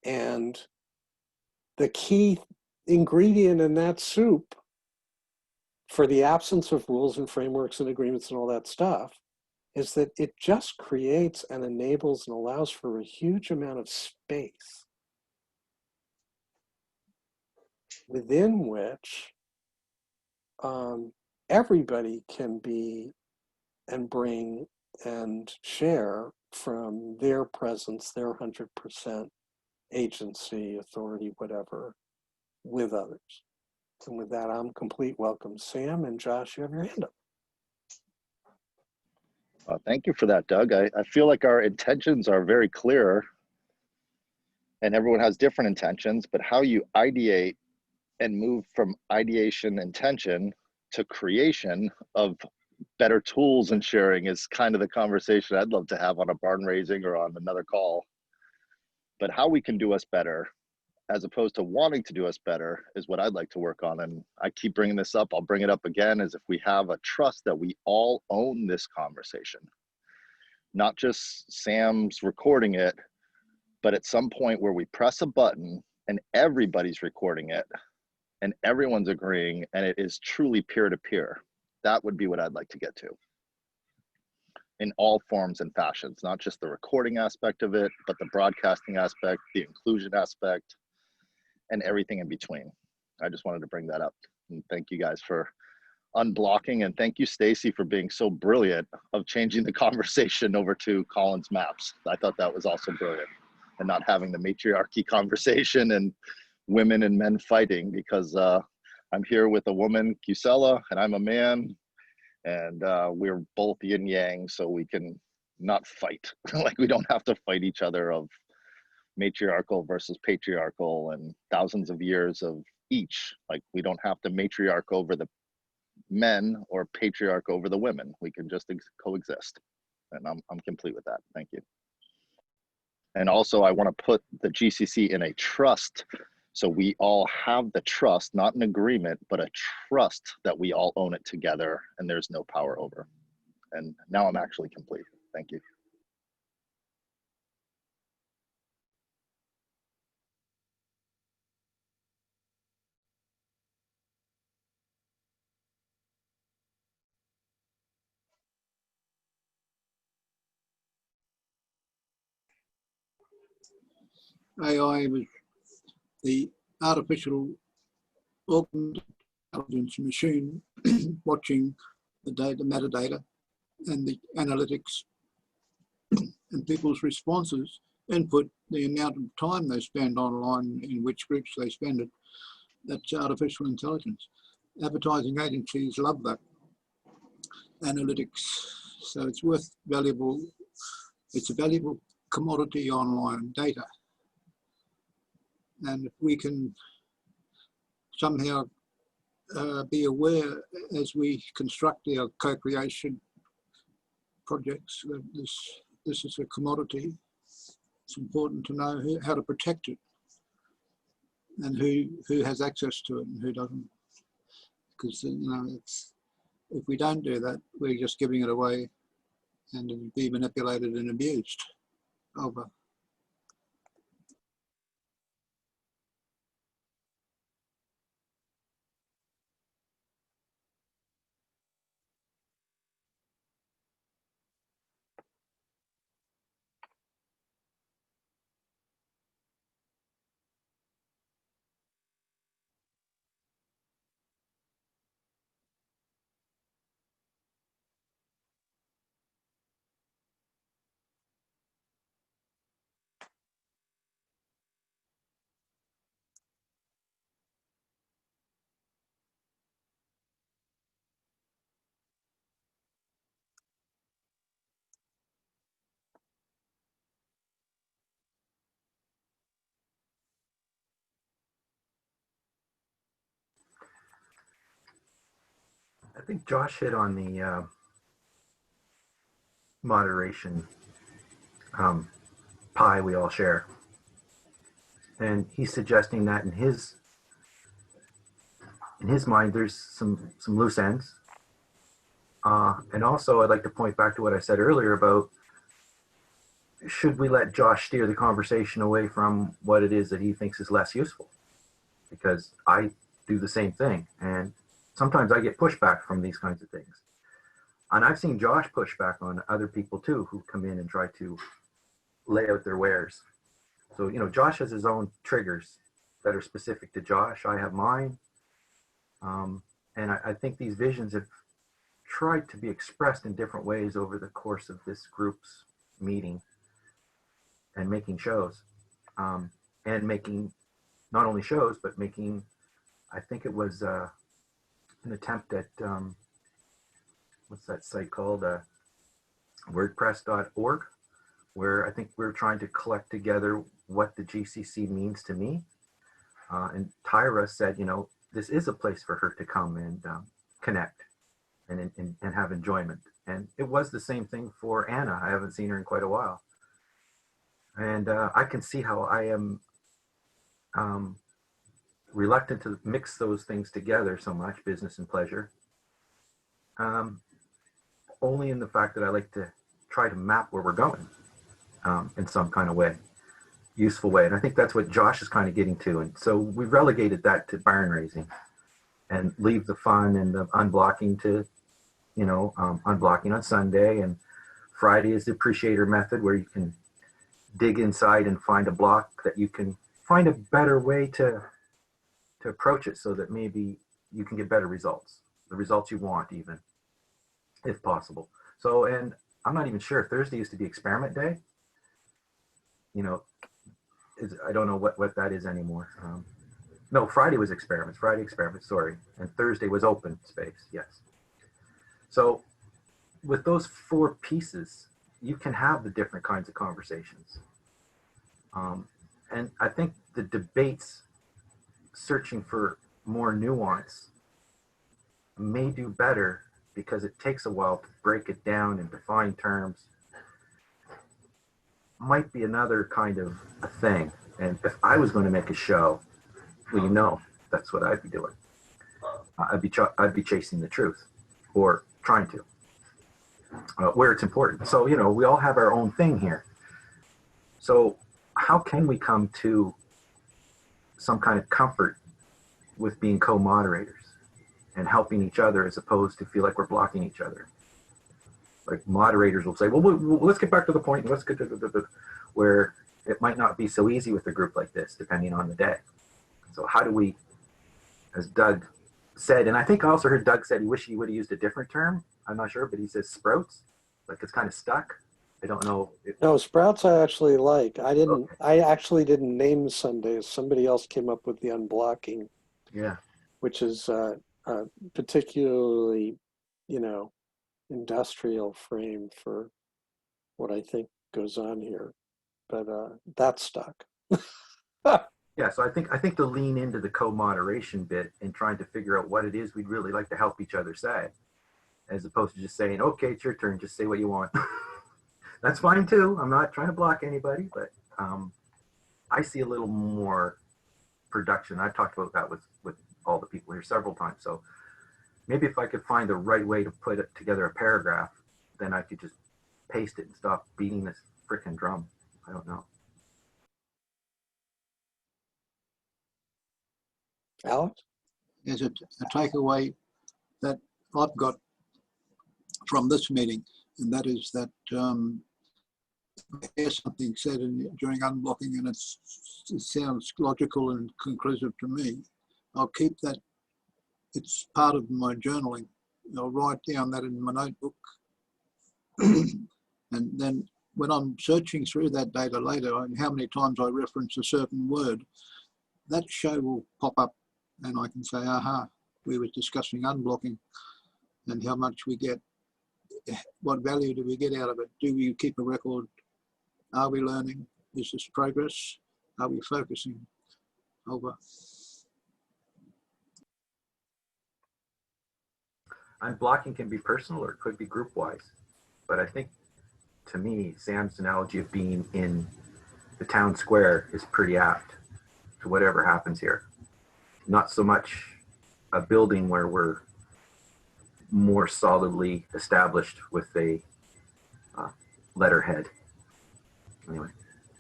And the key ingredient in that soup for the absence of rules and frameworks and agreements and all that stuff is that it just creates and enables and allows for a huge amount of space within which everybody can be and bring and share from their presence, their 100% agency, authority, whatever, with others. And with that, I'm complete. Welcome, Sam and Josh. You have your hand up. Thank you for that, Doug. I feel like our intentions are very clear. and everyone has different intentions, but how you ideate and move from ideation intention to creation of better tools and sharing is kind of the conversation I'd love to have on a barn raising or on another call. But how we can do us better as opposed to wanting to do us better is what I'd like to work on. And I keep bringing this up, I'll bring it up again, is if we have a trust that we all own this conversation, not just Sam's recording it, but at some point where we press a button and everybody's recording it and everyone's agreeing and it is truly peer-to-peer. That would be what I'd like to get to in all forms and fashions, not just the recording aspect of it, but the broadcasting aspect, the inclusion aspect, and everything in between. I just wanted to bring that up. And thank you guys for unblocking. And thank you, Stacy, for being so brilliant of changing the conversation over to Colin's maps. I thought that was also brilliant, and not having the matriarchy conversation and women and men fighting, because I'm here with a woman, Gisela, and I'm a man, and we're both yin yang, so we can not fight. Like, we don't have to fight each other of matriarchal versus patriarchal and thousands of years of each. Like, we don't have to matriarch over the men or patriarch over the women. We can just coexist. And I'm complete with that. Thank you. And also, I want to put the GCC in a trust, so we all have the trust, not an agreement, but a trust that we all own it together and there's no power over. And now I'm actually complete. Thank you. AI was the artificial augmented intelligence machine watching the data, metadata, and the analytics and people's responses, input, the amount of time they spend online, in which groups they spend it. That's artificial intelligence. Advertising agencies love that analytics. So it's it's a valuable commodity online, data. And if we can somehow be aware as we construct our co-creation projects that this is a commodity, it's important to know how to protect it and who has access to it and who doesn't. Because if we don't do that, we're just giving it away and it'll be manipulated and abused. Over. I think Josh hit on the moderation pie we all share. And he's suggesting that in his mind, there's some loose ends. And also, I'd like to point back to what I said earlier about, should we let Josh steer the conversation away from what it is that he thinks is less useful? Because I do the same thing. And sometimes I get pushback from these kinds of things. And I've seen Josh push back on other people too, who come in and try to lay out their wares. So, Josh has his own triggers that are specific to Josh. I have mine. And I think these visions have tried to be expressed in different ways over the course of this group's meeting and making shows. And making not only shows, but making, I think it was an attempt at, what's that site called? WordPress.org, where I think we're trying to collect together what the GCC means to me. And Tyra said, you know, this is a place for her to come and connect and have enjoyment. And it was the same thing for Anna. I haven't seen her in quite a while. And I can see how I am reluctant to mix those things together so much, business and pleasure. Only in the fact that I like to try to map where we're going in some kind of way, useful way. And I think that's what Josh is kind of getting to. And so we relegated that to barn raising and leave the fun and the unblocking to, you know, unblocking on Sunday, and Friday is the appreciator method, where you can dig inside and find a block that you can find a better way to approach it, so that maybe you can get better results, the results you want, even if possible. So, and I'm not even sure, Thursday used to be experiment day. You know, I don't know what that is anymore. No, Friday was experiments, sorry. And Thursday was open space, yes. So with those 4 pieces, you can have the different kinds of conversations. And I think the debates searching for more nuance may do better, because it takes a while to break it down and define terms. Might be another kind of a thing. And if I was going to make a show, well, you know, that's what I'd be doing. I'd be chasing the truth, or trying to, where it's important. So, you know, we all have our own thing here. So how can we come to some kind of comfort with being co-moderators and helping each other, as opposed to feel like we're blocking each other? Like, moderators will say, well, let's get back to the point. Let's get to where it might not be so easy with a group like this, depending on the day. So how do we, as Doug said, and I think I also heard Doug said he wished he would have used a different term. I'm not sure, but he says sprouts, like it's kind of stuck. I don't know. No, sprouts I actually like. Okay. I actually didn't name Sundays. Somebody else came up with the unblocking. Yeah. Which is particularly, you know, industrial frame for what I think goes on here. But that's stuck. Yeah, so I think to lean into the co-moderation bit and trying to figure out what it is we'd really like to help each other say, as opposed to just saying, okay, it's your turn, just say what you want. That's fine too. I'm not trying to block anybody, but I see a little more production. I've talked about that with all the people here several times. So maybe if I could find the right way to put it together a paragraph, then I could just paste it and stop beating this frickin' drum. I don't know. Alex? There's a takeaway that I've got from this meeting, and that is that there's something said during unblocking, and it sounds logical and conclusive to me. I'll keep that. It's part of my journaling. I'll write down that in my notebook. And then when I'm searching through that data later, and how many times I reference a certain word, that show will pop up, and I can say, aha, we were discussing unblocking and how much we get. What value do we get out of it? Do we keep a record? Are we learning? Is this progress? Are we focusing? Over. Unblocking can be personal, or it could be group-wise. But I think, to me, Sam's analogy of being in the town square is pretty apt to whatever happens here. Not so much a building where we're more solidly established with a letterhead. Anyway,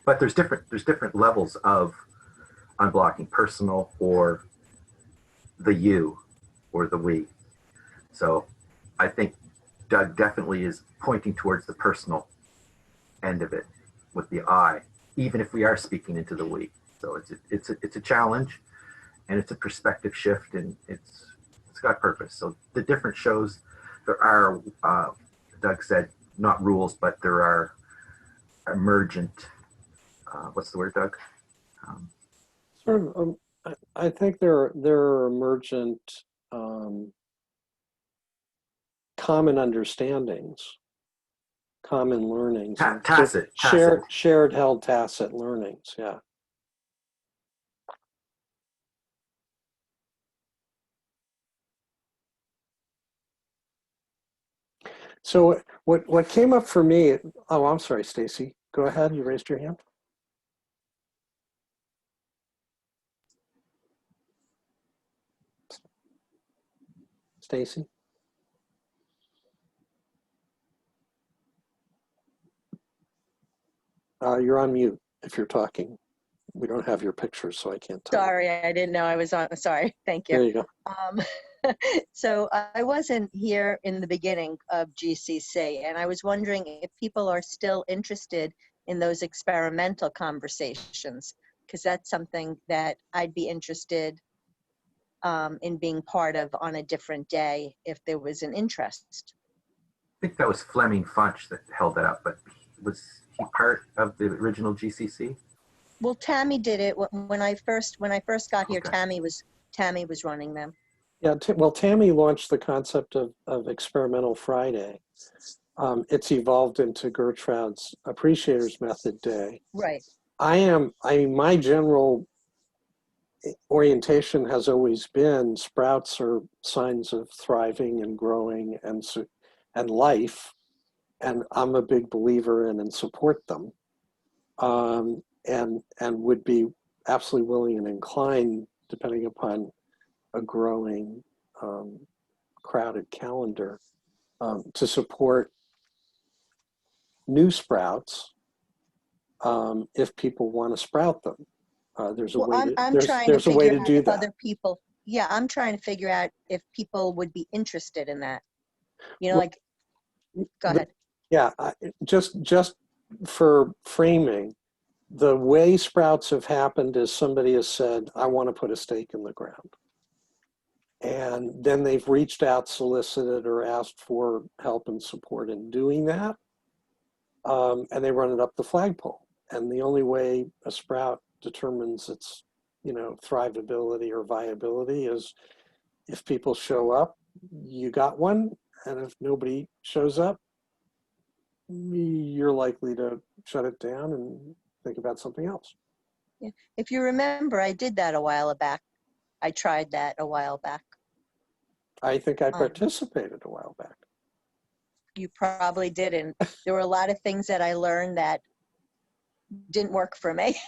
but there's different levels of unblocking: personal, or the you, or the we. So I think Doug definitely is pointing towards the personal end of it with the I, even if we are speaking into the we. So it's a challenge, and it's a perspective shift, and it's got purpose. So the different shows, there are, Doug said, not rules, but there are emergent, what's the word, Doug? I think there are emergent common understandings common learnings. and Tacit. Shared held tacit learnings, yeah. So what came up for me, oh, I'm sorry, Stacy. Go ahead, you raised your hand. Stacy? You're on mute if you're talking. We don't have your pictures, so I can't tell. Sorry, I didn't know I was on. Sorry, thank you. There you go. So I wasn't here in the beginning of GCC, and I was wondering if people are still interested in those experimental conversations, because that's something that I'd be interested in being part of on a different day if there was an interest. I think that was Fleming Funch that held that up, but was he part of the original GCC? Well, Tammy did it when I first got here. Okay. Tammy was running them. Yeah, well, Tammy launched the concept of Experimental Friday. It's evolved into Gertrude's Appreciators Method Day. Right. My general orientation has always been sprouts are signs of thriving and growing and life, and I'm a big believer in and support them, and would be absolutely willing and inclined, depending upon a growing crowded calendar, to support new sprouts if people want to sprout them. There's a way to, there's a way to do that. Other people, yeah, I'm trying to figure out if people would be interested in that. You know, like, go ahead. Yeah, just for framing, the way sprouts have happened is somebody has said, I want to put a stake in the ground. And then they've reached out, solicited, or asked for help and support in doing that. And they run it up the flagpole. And the only way a sprout determines its, thrivability or viability is if people show up, you got one. And if nobody shows up, you're likely to shut it down and think about something else. Yeah. If you remember, I did that a while back. I tried that a while back. I think I participated a while back. You probably didn't. There were a lot of things that I learned that didn't work for me.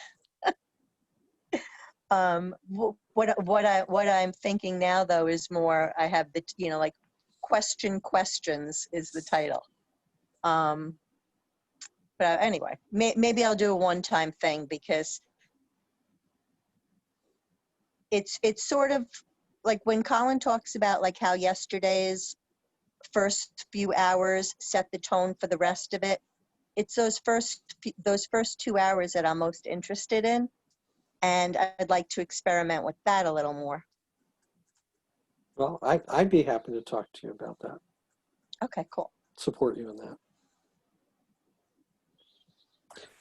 What I'm thinking now though is more, I have the, like questions is the title. But anyway, maybe I'll do a one-time thing because it's sort of like when Colin talks about like how yesterday's first few hours set the tone for the rest of it. It's those first 2 hours that I'm most interested in. And I'd like to experiment with that a little more. Well, I'd be happy to talk to you about that. Okay, cool. Support you in that.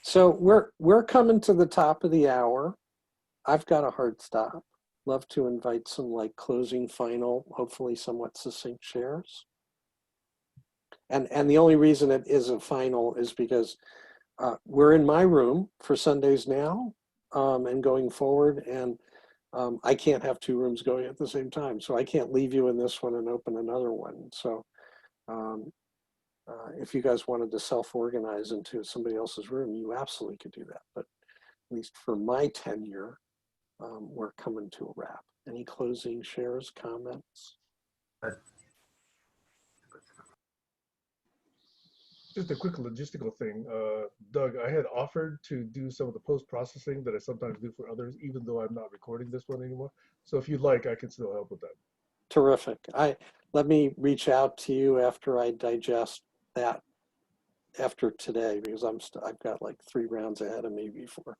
So we're coming to the top of the hour. I've got a hard stop. Love to invite some like closing, final, hopefully somewhat succinct shares. And the only reason it is a final is because we're in my room for Sundays now and going forward, and I can't have two rooms going at the same time. So I can't leave you in this one and open another one. So if you guys wanted to self-organize into somebody else's room, you absolutely could do that. But at least for my tenure, we're coming to a wrap. Any closing shares, comments? Just a quick logistical thing. Doug, I had offered to do some of the post-processing that I sometimes do for others, even though I'm not recording this one anymore. So if you'd like, I can still help with that. Terrific. Let me reach out to you after I digest that after today, because I've got like 3 rounds ahead of me before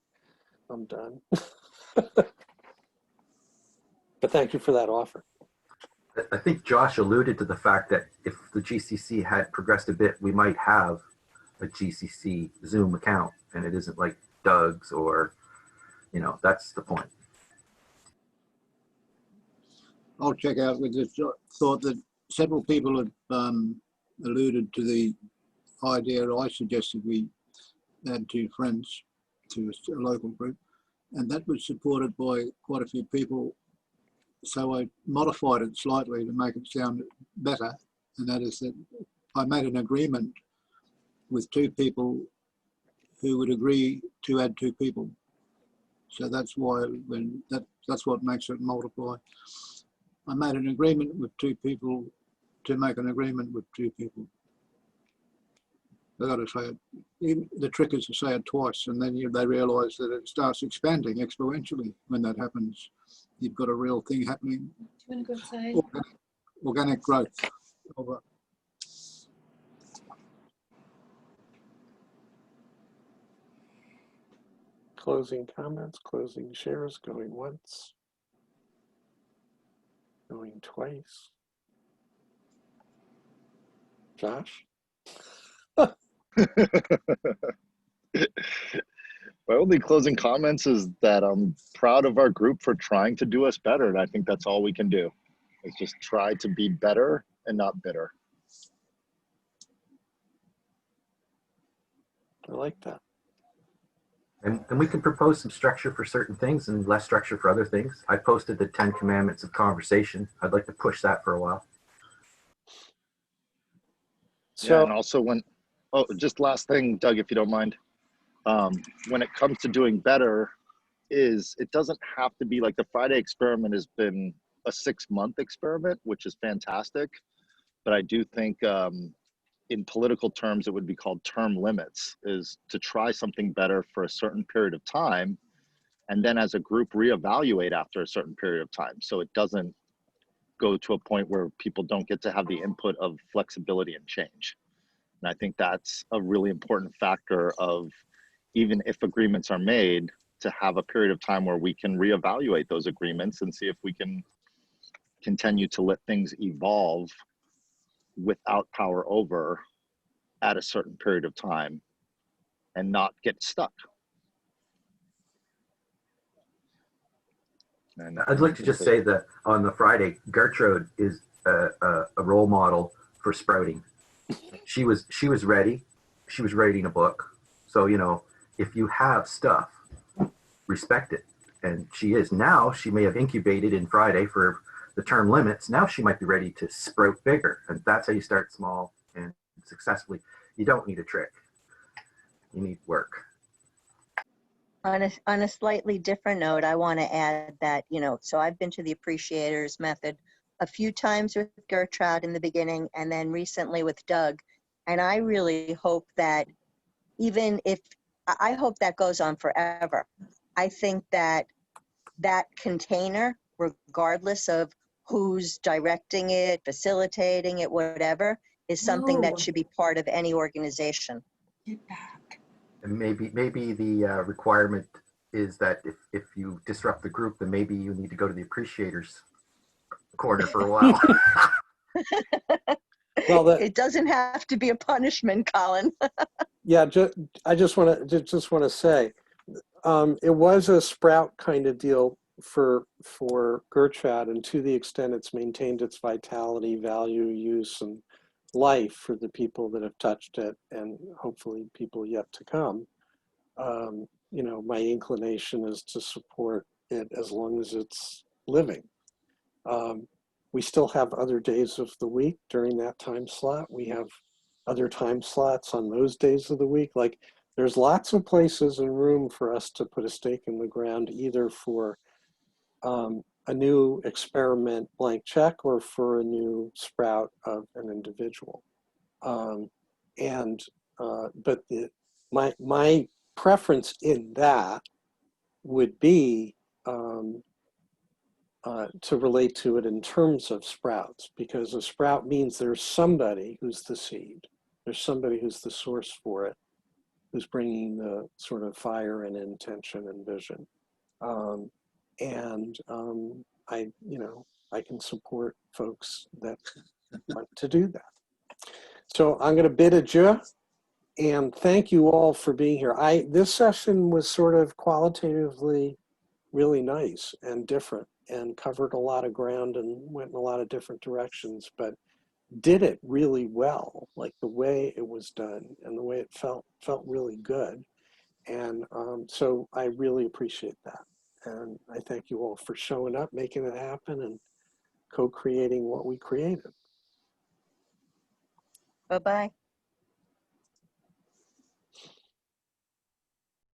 I'm done. But thank you for that offer. I think Josh alluded to the fact that if the GCC had progressed a bit, we might have a GCC Zoom account, and it isn't like Doug's or, that's the point. I'll check out with this thought that several people have alluded to the idea I suggested we add 2 friends to a local group, and that was supported by quite a few people. So I modified it slightly to make it sound better, and that is that I made an agreement with 2 people who would agree to add 2 people. So that's why that's what makes it multiply. I made an agreement with 2 people to make an agreement with 2 people. They've got to say it. The trick is to say it twice, and then they realise that it starts expanding exponentially when that happens. You've got a real thing happening. Do you want to go outside? Organic growth. Closing comments, closing shares, going once, going twice. Josh? My only closing comments is that I'm proud of our group for trying to do us better. And I think that's all we can do, is just try to be better and not bitter. I like that. And we can propose some structure for certain things and less structure for other things. I posted the 10 commandments of conversation. I'd like to push that for a while. So, yeah, and also just last thing, Doug, if you don't mind, when it comes to doing better, it doesn't have to be like the Friday experiment has been a 6-month experiment, which is fantastic. But I do think in political terms, it would be called term limits, is to try something better for a certain period of time, and then as a group reevaluate after a certain period of time. So it doesn't go to a point where people don't get to have the input of flexibility and change. And I think that's a really important factor of, even if agreements are made, to have a period of time where we can reevaluate those agreements and see if we can continue to let things evolve without power over at a certain period of time and not get stuck. And I'd like to just say that on the Friday, Gertrude is a role model for sprouting. She was ready. She was writing a book. So, if you have stuff, respect it. And she is now. She may have incubated in Friday for the term limits. Now she might be ready to sprout bigger. And that's how you start small and successfully. You don't need a trick. You need work. On a slightly different note, I want to add that, so I've been to the appreciators method a few times with Gertrude in the beginning, and then recently with Doug. And I really hope that I hope that goes on forever. I think that container, regardless of who's directing it, facilitating it, whatever, is something that should be part of any organization. Get back. And maybe the requirement is that if you disrupt the group, then maybe you need to go to the appreciators corner for a while. well, it doesn't have to be a punishment, Colin. yeah, I just want to say, it was a sprout kind of deal for Gertrude, and to the extent it's maintained its vitality, value, use, and life for the people that have touched it, and hopefully people yet to come. My inclination is to support it as long as it's living. We still have other days of the week during that time slot. We have other time slots on those days of the week. Like, there's lots of places and room for us to put a stake in the ground, either for a new experiment blank check or for a new sprout of an individual. But my preference in that would be to relate to it in terms of sprouts, because a sprout means there's somebody who's the seed. There's somebody who's the source for it, who's bringing the sort of fire and intention and vision. I can support folks that want to do that. So I'm going to bid adieu, and thank you all for being here. This session was sort of qualitatively really nice and different, and covered a lot of ground and went in a lot of different directions, but did it really well, like the way it was done and the way it felt really good. And so I really appreciate that. And I thank you all for showing up, making it happen, and co-creating what we created. Bye-bye.